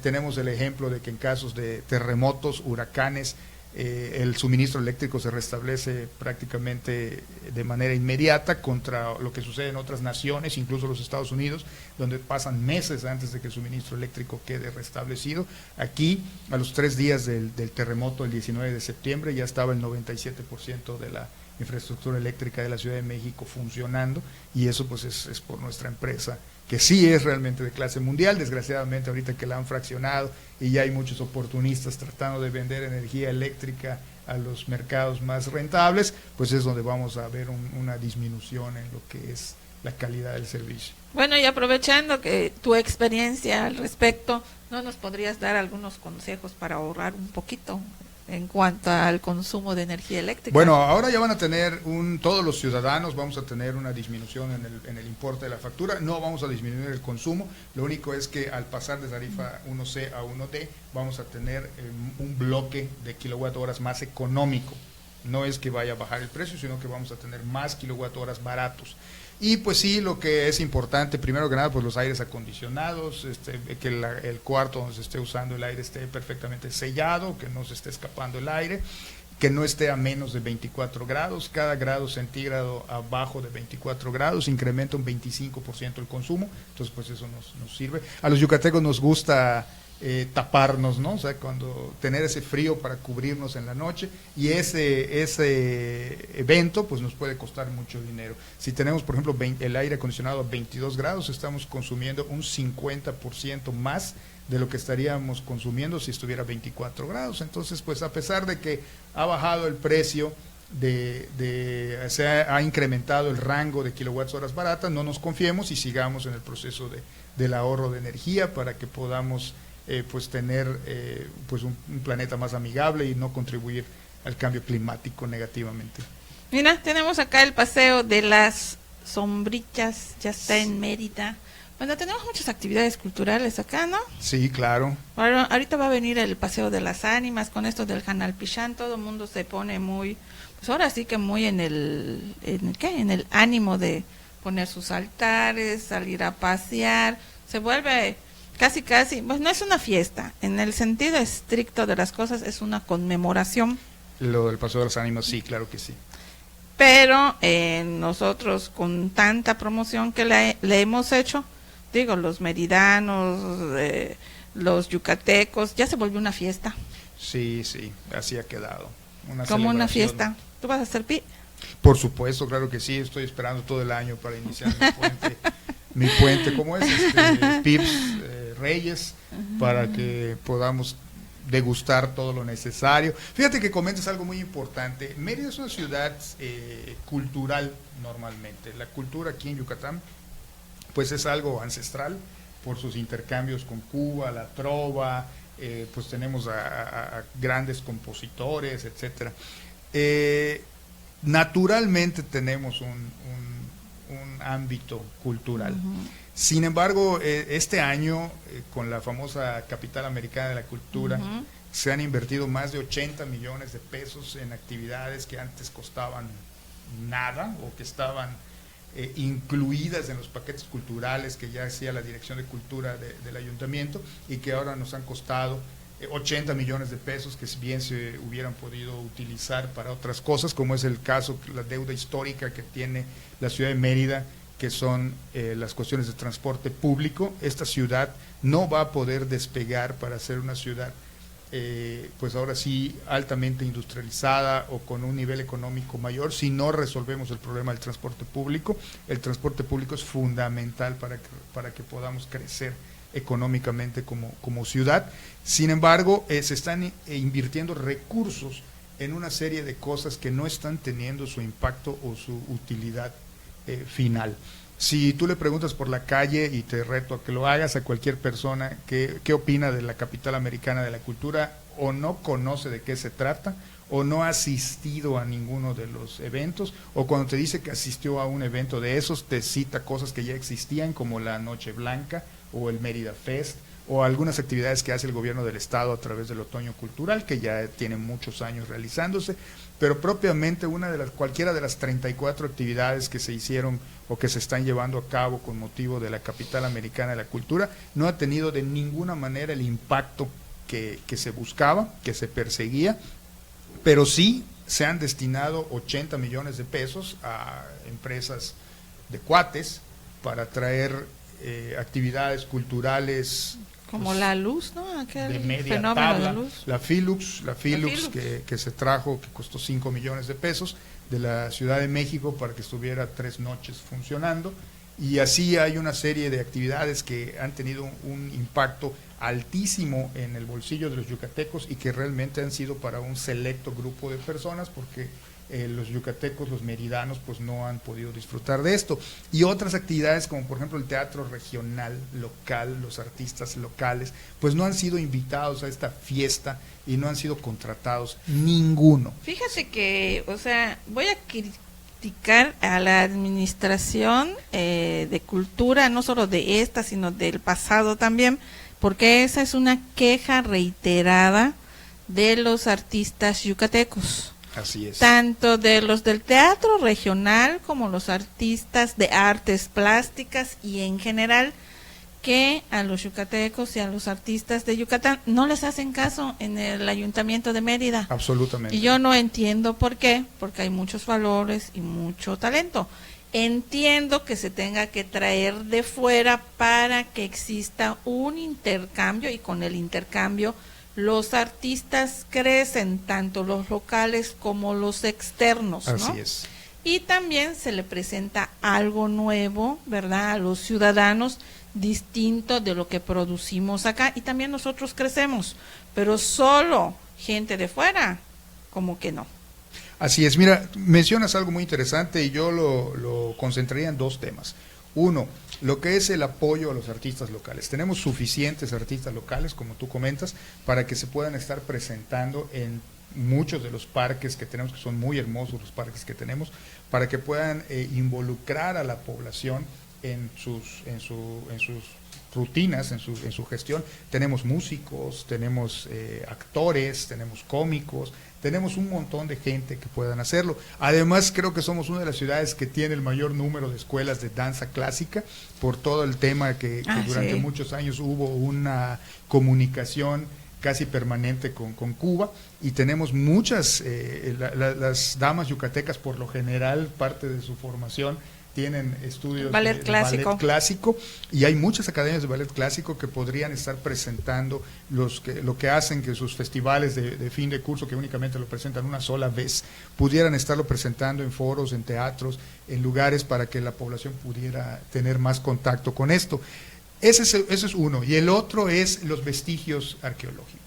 Tenemos el ejemplo de que en casos de terremotos, huracanes, el suministro eléctrico se restablece prácticamente de manera inmediata, contra lo que sucede en otras naciones, incluso los Estados Unidos, donde pasan meses antes de que el suministro eléctrico quede restablecido. Aquí, a los 3 días del terremoto, el 19 de septiembre, ya estaba el 97% de la infraestructura eléctrica de la Ciudad de México funcionando, y eso pues es por nuestra empresa, que sí es realmente de clase mundial. Desgraciadamente ahorita que la han fraccionado y ya hay muchos oportunistas tratando de vender energía eléctrica a los mercados más rentables, pues es donde vamos a ver una disminución en lo que es la calidad del servicio. Bueno, y aprovechando que tu experiencia al respecto, ¿no nos podrías dar algunos consejos para ahorrar un poquito en cuanto al consumo de energía eléctrica? Bueno, ahora ya van a tener todos los ciudadanos vamos a tener una disminución en el importe de la factura. No vamos a disminuir el consumo, lo único es que al pasar de tarifa 1C a 1D vamos a tener un bloque de kilowatt horas más económico. No es que vaya a bajar el precio, sino que vamos a tener más kilowatt horas baratos. Y pues sí, lo que es importante, primero que nada, pues los aires acondicionados, que el cuarto donde se esté usando el aire esté perfectamente sellado, que no se esté escapando el aire, que no esté a menos de 24 grados, cada grado centígrado abajo de 24 grados incrementa un 25% el consumo, entonces pues eso nos sirve. A los yucatecos nos gusta taparnos, ¿no? O sea, tener ese frío para cubrirnos en la noche, y ese evento pues nos puede costar mucho dinero. Si tenemos, por ejemplo, el aire acondicionado a 22 grados, estamos consumiendo un 50% más de lo que estaríamos consumiendo si estuviera a 24 grados. Entonces, pues a pesar de que ha bajado el precio, se ha incrementado el rango de kilowatts horas baratas, no nos confiemos y sigamos en el proceso del ahorro de energía para que podamos pues tener pues un planeta más amigable y no contribuir al cambio climático negativamente. Mira, tenemos acá el paseo de las sombritas, ya está en Mérida. Bueno, tenemos muchas actividades culturales acá, ¿no? Sí, claro. Bueno, ahorita va a venir el paseo de las ánimas con esto del Janalpichán, todo el mundo se pone muy, pues ahora sí que muy en el ánimo de poner sus altares, salir a pasear, se vuelve casi, pues no es una fiesta, en el sentido estricto de las cosas es una conmemoración. Lo del Paseo de las Ánimas, sí, claro que sí. Pero nosotros con tanta promoción que le hemos hecho, digo, los meridanos, los yucatecos, ya se volvió una fiesta. Sí, así ha quedado. Como una fiesta. ¿Tú vas a hacer pi? Por supuesto, claro que sí, estoy esperando todo el año para iniciar mi puente, ¿cómo es? Pips Reyes, para que podamos degustar todo lo necesario. Fíjate que comentas algo muy importante. Mérida es una ciudad cultural normalmente. La cultura aquí en Yucatán pues es algo ancestral por sus intercambios con Cuba, la trova, pues tenemos a grandes compositores, etcétera. Naturalmente tenemos un ámbito cultural. Sin embargo, este año, con la famosa Capital Americana de la Cultura, se han invertido más de 80 millones de pesos en actividades que antes costaban nada o que estaban incluidas en los paquetes culturales que ya hacía la Dirección de Cultura del Ayuntamiento, y que ahora nos han costado 80 millones de pesos que bien se hubieran podido utilizar para otras cosas, como es el caso, la deuda histórica que tiene la ciudad de Mérida, que son las cuestiones de transporte público. Esta ciudad no va a poder despegar para ser una ciudad pues ahora sí altamente industrializada o con un nivel económico mayor si no resolvemos el problema del transporte público. El transporte público es fundamental para que podamos crecer económicamente como ciudad. Sin embargo, se están invirtiendo recursos en una serie de cosas que no están teniendo su impacto o su utilidad final. Si tú le preguntas por la calle, y te reto a que lo hagas a cualquier persona, qué opina de la capital americana de la cultura, o no conoce de qué se trata, o no ha asistido a ninguno de los eventos, o cuando te dice que asistió a un evento de esos, te cita cosas que ya existían, como la Noche Blanca, o el Mérida Fest, o algunas actividades que hace el gobierno del estado a través del Otoño Cultural, que ya tiene muchos años realizándose, pero propiamente cualquiera de las 34 actividades que se hicieron o que se están llevando a cabo con motivo de la capital americana de la cultura, no ha tenido de ninguna manera el impacto que se buscaba, que se perseguía, pero sí se han destinado 80 millones de pesos a empresas de cuates para traer actividades culturales como pues, la luz, ¿no? Aquel de media fenómeno tabla, de luz. la Filux que se trajo, que costó 5 millones de pesos de la Ciudad de México para que estuviera 3 noches funcionando, y así hay una serie de actividades que han tenido un impacto altísimo en el bolsillo de los yucatecos y que realmente han sido para un selecto grupo de personas, porque los yucatecos, los meridanos, pues no han podido disfrutar de esto. Y otras actividades como por ejemplo el teatro regional, local, los artistas locales, pues no han sido invitados a esta fiesta y no han sido contratados ninguno. Fíjate que, o sea, voy a criticar a la administración de cultura, no solo de esta, sino del pasado también, porque esa es una queja reiterada de los artistas yucatecos. Así es. Tanto de los del teatro regional como los artistas de artes plásticas y en general, que a los yucatecos y a los artistas de Yucatán no les hacen caso en el Ayuntamiento de Mérida. Absolutamente. Y yo no entiendo por qué, porque hay muchos valores y mucho talento. Entiendo que se tenga que traer de fuera para que exista un intercambio, y con el intercambio los artistas crecen, tanto los locales como los externos, ¿no? Así es. Y también se le presenta algo nuevo, ¿verdad?, a los ciudadanos, distinto de lo que producimos acá, y también nosotros crecemos, pero solo gente de fuera, como que no. Así es. Mira, mencionas algo muy interesante y yo lo concentraría en 2 temas. Uno, lo que es el apoyo a los artistas locales. Tenemos suficientes artistas locales, como tú comentas, para que se puedan estar presentando en muchos de los parques que tenemos, que son muy hermosos los parques que tenemos, para que puedan involucrar a la población en sus rutinas, en su gestión. Tenemos músicos, tenemos actores, tenemos cómicos, tenemos un montón de gente que puedan hacerlo. Además, creo que somos una de las ciudades que tiene el mayor número de escuelas de danza clásica, por todo el tema que durante muchos años hubo una comunicación casi permanente con Cuba, y tenemos muchas, las damas yucatecas por lo general, parte de su formación tienen estudios de ballet clásico, y hay muchas academias de ballet clásico que podrían estar presentando lo que hacen que sus festivales de fin de curso, que únicamente lo presentan una sola vez, pudieran estarlo presentando en foros, en teatros, en lugares para que la población pudiera tener más contacto con esto. Ese es uno, y el otro es los vestigios arqueológicos.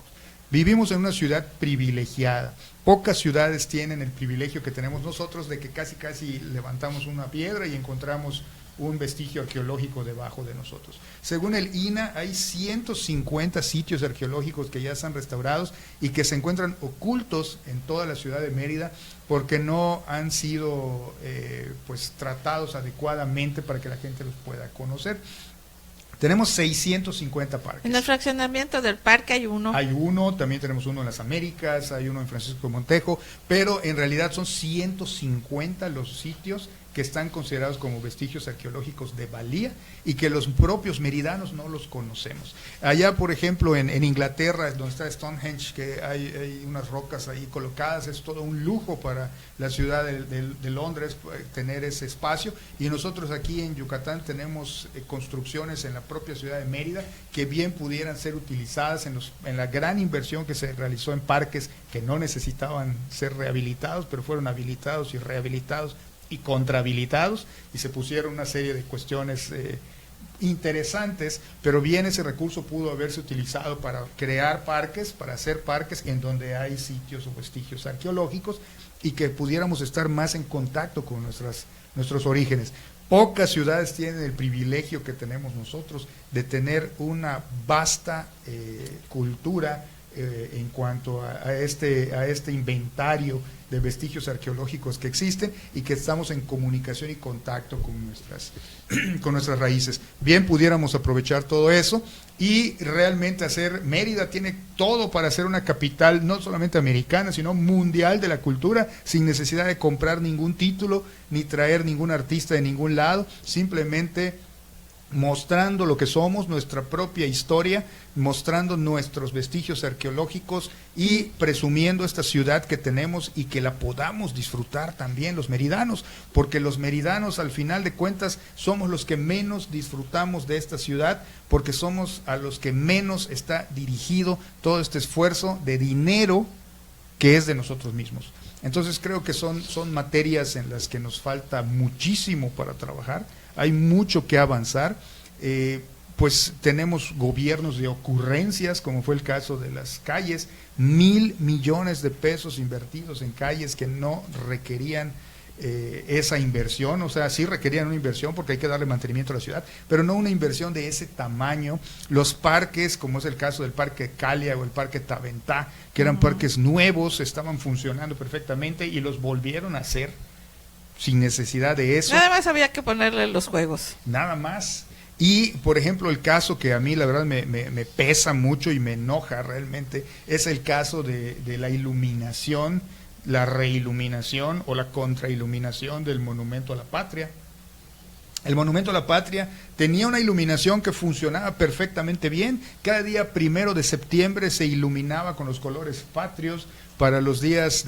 Vivimos en una ciudad privilegiada. Pocas ciudades tienen el privilegio que tenemos nosotros de que casi levantamos una piedra y encontramos un vestigio arqueológico debajo de nosotros. Según el INAH, hay 150 sitios arqueológicos que ya están restaurados y que se encuentran ocultos en toda la ciudad de Mérida porque no han sido pues tratados adecuadamente para que la gente los pueda conocer. Tenemos 650 parques. En el fraccionamiento del parque hay uno. Hay uno, también tenemos uno en las Américas, hay uno en Francisco Montejo, pero en realidad son 150 los sitios que están considerados como vestigios arqueológicos de valía y que los propios meridanos no los conocemos. Allá, por ejemplo, en Inglaterra, donde está Stonehenge, que hay unas rocas ahí colocadas, es todo un lujo para la ciudad de Londres tener ese espacio, y nosotros aquí en Yucatán tenemos construcciones en la propia ciudad de Mérida que bien pudieran ser utilizadas en la gran inversión que se realizó en parques que no necesitaban ser rehabilitados, pero fueron habilitados y rehabilitados y contrahabilitados, y se pusieron una serie de cuestiones interesantes, pero bien ese recurso pudo haberse utilizado para crear parques, para hacer parques en donde hay sitios o vestigios arqueológicos y que pudiéramos estar más en contacto con nuestros orígenes. Pocas ciudades tienen el privilegio que tenemos nosotros de tener una vasta cultura en cuanto a este inventario de vestigios arqueológicos que existen y que estamos en comunicación y contacto con nuestras raíces. Bien pudiéramos aprovechar todo eso y realmente Mérida tiene todo para ser una capital no solamente americana, sino mundial de la cultura, sin necesidad de comprar ningún título ni traer ningún artista de ningún lado, simplemente mostrando lo que somos, nuestra propia historia, mostrando nuestros vestigios arqueológicos y presumiendo esta ciudad que tenemos y que la podamos disfrutar también los meridanos, porque los meridanos al final de cuentas somos los que menos disfrutamos de esta ciudad, porque somos a los que menos está dirigido todo este esfuerzo de dinero que es de nosotros mismos. Entonces creo que son materias en las que nos falta muchísimo para trabajar. Hay mucho que avanzar, pues tenemos gobiernos de ocurrencias, como fue el caso de las calles, 1,000 millones de pesos invertidos en calles que no requerían esa inversión, o sea, sí requerían una inversión porque hay que darle mantenimiento a la ciudad, pero no una inversión de ese tamaño. Los parques, como es el caso del Parque Calia o el Parque Taventá, que eran parques nuevos, estaban funcionando perfectamente y los volvieron a hacer sin necesidad de eso. Nada más había que ponerle los juegos. Nada más. Y, por ejemplo, el caso que a mí la verdad me pesa mucho y me enoja realmente, es el caso de la iluminación, la reiluminación o la contrailuminación del Monumento a la Patria. El Monumento a la Patria tenía una iluminación que funcionaba perfectamente bien. Cada día 1 de septiembre se iluminaba con los colores patrios. Para los días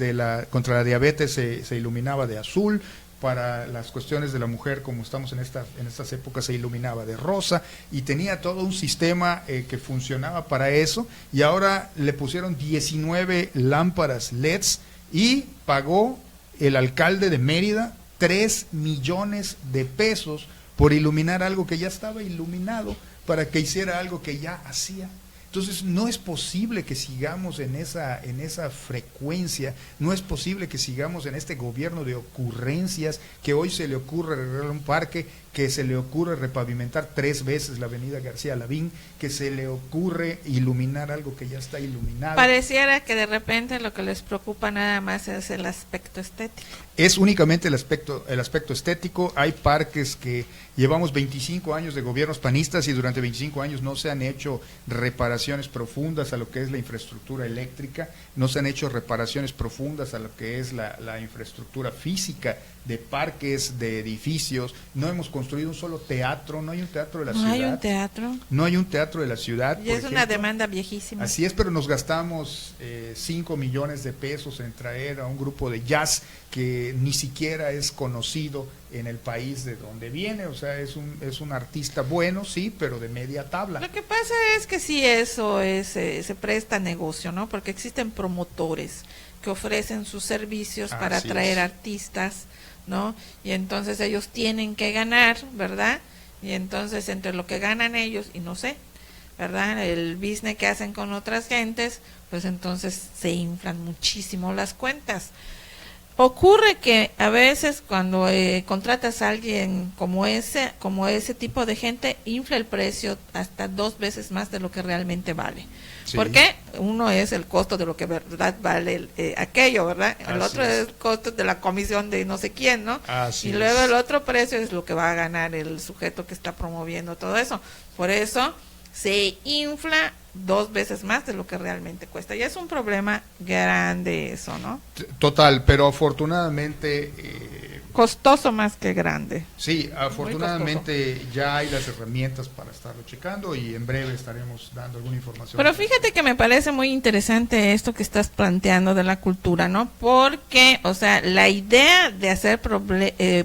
contra la diabetes se iluminaba de azul. Para las cuestiones de la mujer, como estamos en estas épocas, se iluminaba de rosa, y tenía todo un sistema que funcionaba para eso, y ahora le pusieron 19 lámparas LEDs y pagó el alcalde de Mérida 3 millones de pesos por iluminar algo que ya estaba iluminado, para que hiciera algo que ya hacía. Entonces no es posible que sigamos en esa frecuencia, no es posible que sigamos en este gobierno de ocurrencias, que hoy se le ocurre arreglar un parque, que se le ocurre repavimentar 3 veces la avenida García Lavín, que se le ocurre iluminar algo que ya está iluminado. Pareciera que de repente lo que les preocupa nada más es el aspecto estético. Es únicamente el aspecto estético. Hay parques que llevamos 25 años de gobiernos panistas y durante 25 años no se han hecho reparaciones profundas a lo que es la infraestructura eléctrica, no se han hecho reparaciones profundas a lo que es la infraestructura física de parques, de edificios. No hemos construido un solo teatro, no hay un teatro de la ciudad. No hay un teatro. No hay un teatro de la ciudad. Y es una demanda viejísima. Así es, pero nos gastamos 5 millones de pesos en traer a un grupo de jazz que ni siquiera es conocido en el país de donde viene. O sea, es un artista bueno, sí, pero de media tabla. Lo que pasa es que sí, eso se presta a negocio, ¿no? Porque existen promotores que ofrecen sus servicios para atraer artistas, ¿no? Y entonces ellos tienen que ganar, ¿verdad? Y entonces entre lo que ganan ellos y no sé, ¿verdad? El business que hacen con otras gentes, pues entonces se inflan muchísimo las cuentas. Ocurre que a veces cuando contratas a alguien como ese tipo de gente, infla el precio hasta 2 veces más de lo que realmente vale. Sí. Porque uno es el costo de lo que verdad vale aquello, ¿verdad? El otro es el costo de la comisión de no sé quién, ¿no? Y luego el otro precio es lo que va a ganar el sujeto que está promoviendo todo eso. Por eso se infla 2 veces más de lo que realmente cuesta. Y es un problema grande eso, ¿no? Total, pero afortunadamente costoso más que grande. Sí, afortunadamente ya hay las herramientas para estarlo checando y en breve estaremos dando alguna información. Pero fíjate que me parece muy interesante esto que estás planteando de la cultura, ¿no? Porque, o sea, la idea de hacer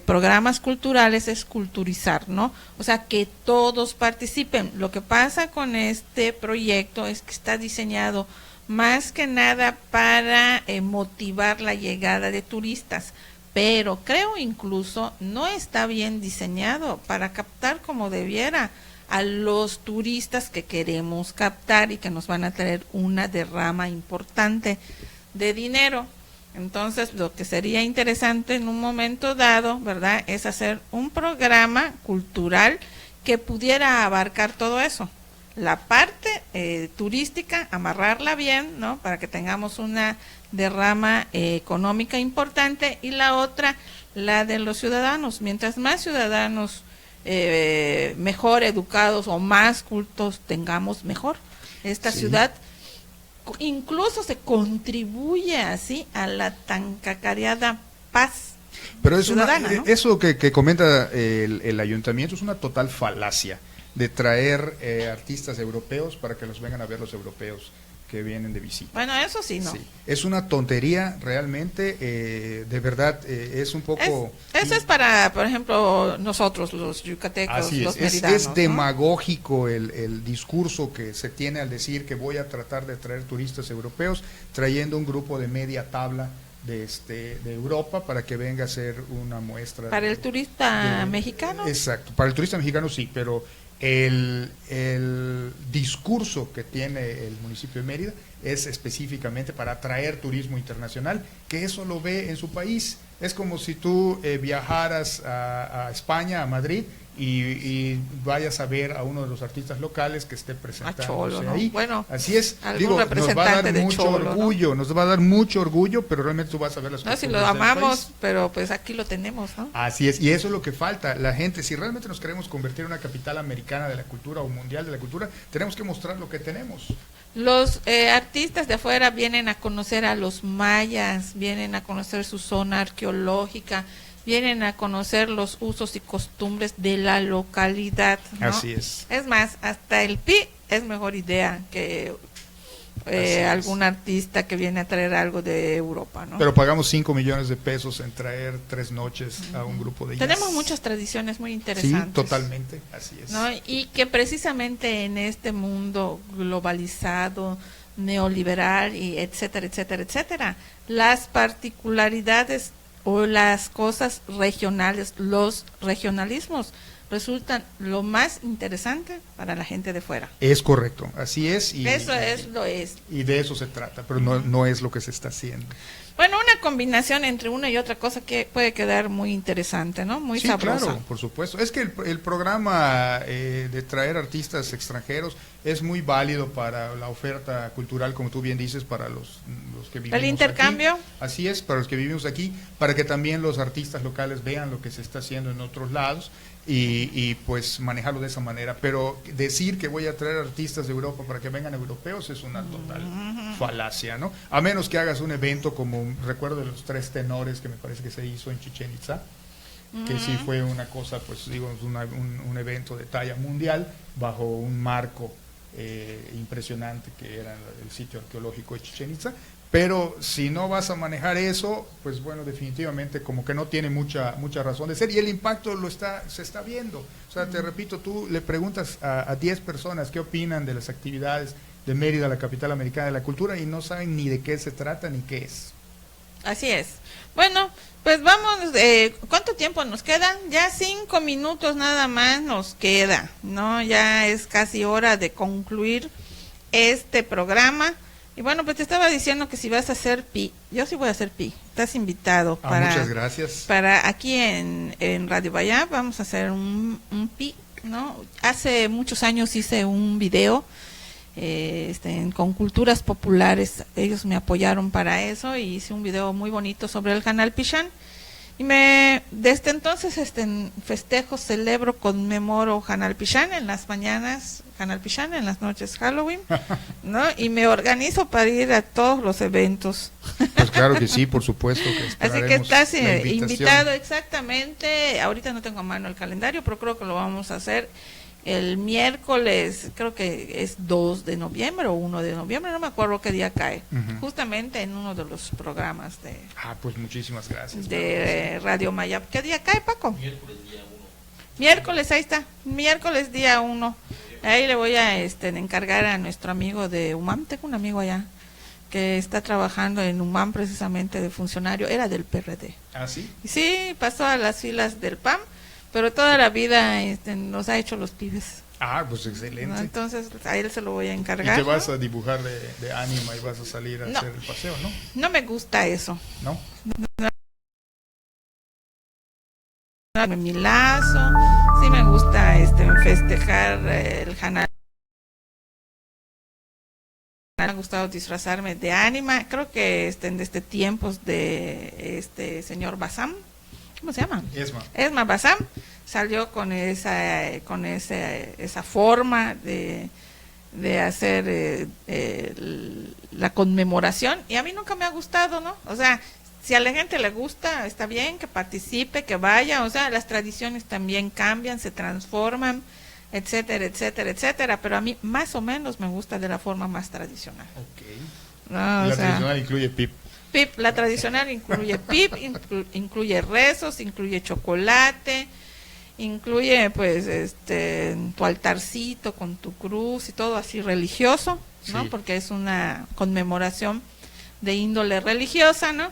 programas culturales es culturizar, ¿no? O sea, que todos participen. Lo que pasa con este proyecto es que está diseñado más que nada para motivar la llegada de turistas, pero creo incluso no está bien diseñado para captar como debiera a los turistas que queremos captar y que nos van a traer una derrama importante de dinero. Entonces, lo que sería interesante en un momento dado, ¿verdad?, es hacer un programa cultural que pudiera abarcar todo eso. La parte turística, amarrarla bien, ¿no?, para que tengamos una derrama económica importante, y la otra, la de los ciudadanos. Mientras más ciudadanos mejor educados o más cultos tengamos, mejor. Esta ciudad incluso se contribuye así a la tan cacareada paz. Pero es ciudadana, ¿no? Eso que comenta el ayuntamiento es una total falacia de traer artistas europeos para que los vengan a ver los europeos que vienen de visita. Bueno, eso sí, ¿no? Sí, es una tontería realmente, de verdad, es un poco... Eso es para, por ejemplo, nosotros, los yucatecos, los meridanos, es demagógico el discurso que se tiene al decir que voy a tratar de traer turistas europeos, trayendo un grupo de media tabla de Europa para que venga a hacer una muestra. Para el turista mexicano. Exacto, para el turista mexicano sí, pero el discurso que tiene el municipio de Mérida es específicamente para atraer turismo internacional, que eso lo ve en su país. Es como si tú viajaras a España, a Madrid, y vayas a ver a uno de los artistas locales que esté presentándose ahí. Bueno, así es, digo, nos va a dar mucho Cholo, orgullo, ¿no? Nos va a dar mucho orgullo, pero realmente tú vas a ver las cosas. No, si lo amamos, pero pues aquí lo tenemos, ¿no? Así es, y eso es lo que falta. La gente, si realmente nos queremos convertir en una capital americana de la cultura o mundial de la cultura, tenemos que mostrar lo que tenemos. Los artistas de afuera vienen a conocer a los mayas, vienen a conocer su zona arqueológica, vienen a conocer los usos y costumbres de la localidad, ¿no? Así es. Es más, hasta el PI es mejor idea que algún artista que viene a traer algo de Europa, ¿no? Pero pagamos 5 millones de pesos en traer 3 noches a un grupo de jazz. Tenemos muchas tradiciones muy interesantes. Sí, totalmente, así es. ¿No? Y que precisamente en este mundo globalizado, neoliberal, y etcétera, etcétera, etcétera, las particularidades o las cosas regionales, los regionalismos, resultan lo más interesante para la gente de fuera. Es correcto, así es. Y de eso se trata, pero no es lo que se está haciendo. Bueno, una combinación entre una y otra cosa que puede quedar muy interesante, ¿no? Muy sabrosa. Claro, por supuesto. Es que el programa de traer artistas extranjeros es muy válido para la oferta cultural, como tú bien dices, para los que vivimos ¿El intercambio? aquí. Así es, para los que vivimos aquí, para que también los artistas locales vean lo que se está haciendo en otros lados y pues manejarlo de esa manera. Pero decir que voy a traer artistas de Europa para que vengan europeos es una total falacia, ¿no? A menos que hagas un evento como, recuerdo de los 3 tenores que me parece que se hizo en Chichén Itzá, que sí fue una cosa, pues digo, un evento de talla mundial bajo un marco impresionante que era el sitio arqueológico de Chichén Itzá. Pero si no vas a manejar eso, pues bueno, definitivamente como que no tiene mucha razón de ser, y el impacto se está viendo. O sea, te repito, tú le preguntas a 10 personas qué opinan de las actividades de Mérida, la capital americana de la cultura, y no saben ni de qué se trata ni qué es. Así es. Bueno, pues vamos, ¿cuánto tiempo nos queda? Ya 5 minutos nada más nos queda, ¿no? Ya es casi hora de concluir este programa. Y bueno, pues te estaba diciendo que si vas a hacer PI, yo sí voy a hacer PI, estás invitado. Muchas gracias. Para aquí en Radio Bayá vamos a hacer un PI, ¿no? Hace muchos años hice un video con culturas populares, ellos me apoyaron para eso y hice un video muy bonito sobre el Canal Pichán. Y desde entonces festejo, celebro, conmemoro Canal Pichán en las mañanas, Canal Pichán en las noches Halloween, ¿no? Y me organizo para ir a todos los eventos. pues claro que sí, por supuesto que Así que estás la invitación. invitado exactamente. Ahorita no tengo a mano el calendario, pero creo que lo vamos a hacer el miércoles, creo que es 2 de noviembre o 1 de noviembre, no me acuerdo qué día cae, justamente en uno de los programas de pues muchísimas gracias. de Radio Mayap. ¿Qué día cae, Paco? Miércoles día 1. Miércoles, ahí está, miércoles día 1. Ahí le voy a encargar a nuestro amigo de UMAM, tengo un amigo allá que está trabajando en UMAM precisamente de funcionario, era del PRD. ¿Ah, sí? Sí, pasó a las filas del PAM, pero toda la vida nos ha hecho los pibes. Pues excelente. Entonces a él se lo voy a encargar. Y te vas a dibujar de ánima y vas a salir a hacer el paseo, ¿no? No me gusta eso. ¿No? Mi lazo, sí me gusta festejar el Hanal. Me ha gustado disfrazarme de ánima. Creo que desde tiempos de señor Bassam, ¿cómo se llama? Esma Bassam salió con esa forma de hacer la conmemoración, y a mí nunca me ha gustado, ¿no? O sea, si a la gente le gusta, está bien que participe, que vaya, o sea, las tradiciones también cambian, se transforman, etcétera, etcétera, etcétera, pero a mí más o menos me gusta de la forma más tradicional. Okay. No, la tradicional incluye pip. La tradicional incluye pip, incluye rezos, incluye chocolate, incluye pues tu altarcito con tu cruz y todo así religioso, ¿no? Sí. Porque es una conmemoración de índole religiosa, ¿no?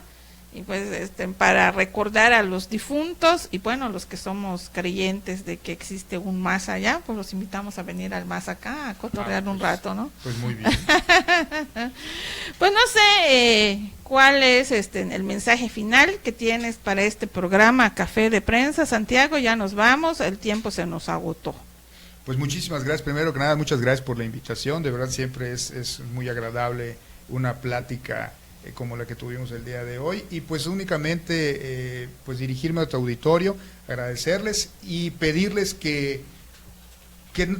Y pues para recordar a los difuntos, y bueno, los que somos creyentes de que existe un más allá, pues los invitamos a venir al más acá, a cotorrear un rato, ¿no? Pues muy bien. Pues no sé cuál es el mensaje final que tienes para este programa Café de Prensa, Santiago. Ya nos vamos, el tiempo se nos agotó. Pues muchísimas gracias, primero que nada, muchas gracias por la invitación, de verdad siempre es muy agradable una plática como la que tuvimos el día de hoy, y pues únicamente pues dirigirme a tu auditorio, agradecerles y pedirles que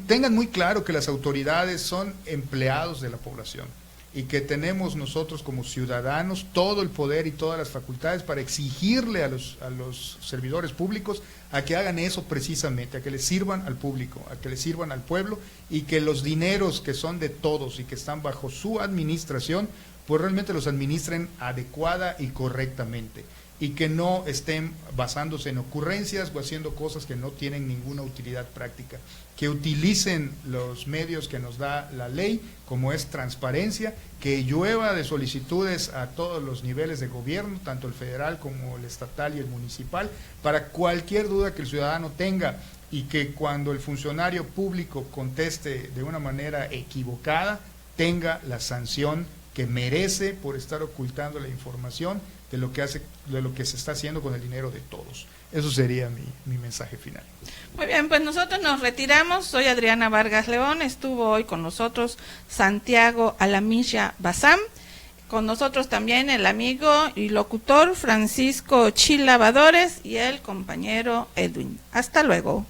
tengan muy claro que las autoridades son empleados de la población y que tenemos nosotros como ciudadanos todo el poder y todas las facultades para exigirle a los servidores públicos a que hagan eso precisamente, a que les sirvan al público, a que les sirvan al pueblo, y que los dineros que son de todos y que están bajo su administración pues realmente los administren adecuada y correctamente, y que no estén basándose en ocurrencias o haciendo cosas que no tienen ninguna utilidad práctica, que utilicen los medios que nos da la ley, como es transparencia, que llueva de solicitudes a todos los niveles de gobierno, tanto el federal como el estatal y el municipal, para cualquier duda que el ciudadano tenga, y que cuando el funcionario público conteste de una manera equivocada, tenga la sanción que merece por estar ocultando la información de lo que se está haciendo con el dinero de todos. Eso sería mi mensaje final. Muy bien, pues nosotros nos retiramos. Soy Adriana Vargas León, estuvo hoy con nosotros Santiago Alamilla Bassam, con nosotros también el amigo y locutor Francisco Chilavadores y el compañero Edwin. Hasta luego.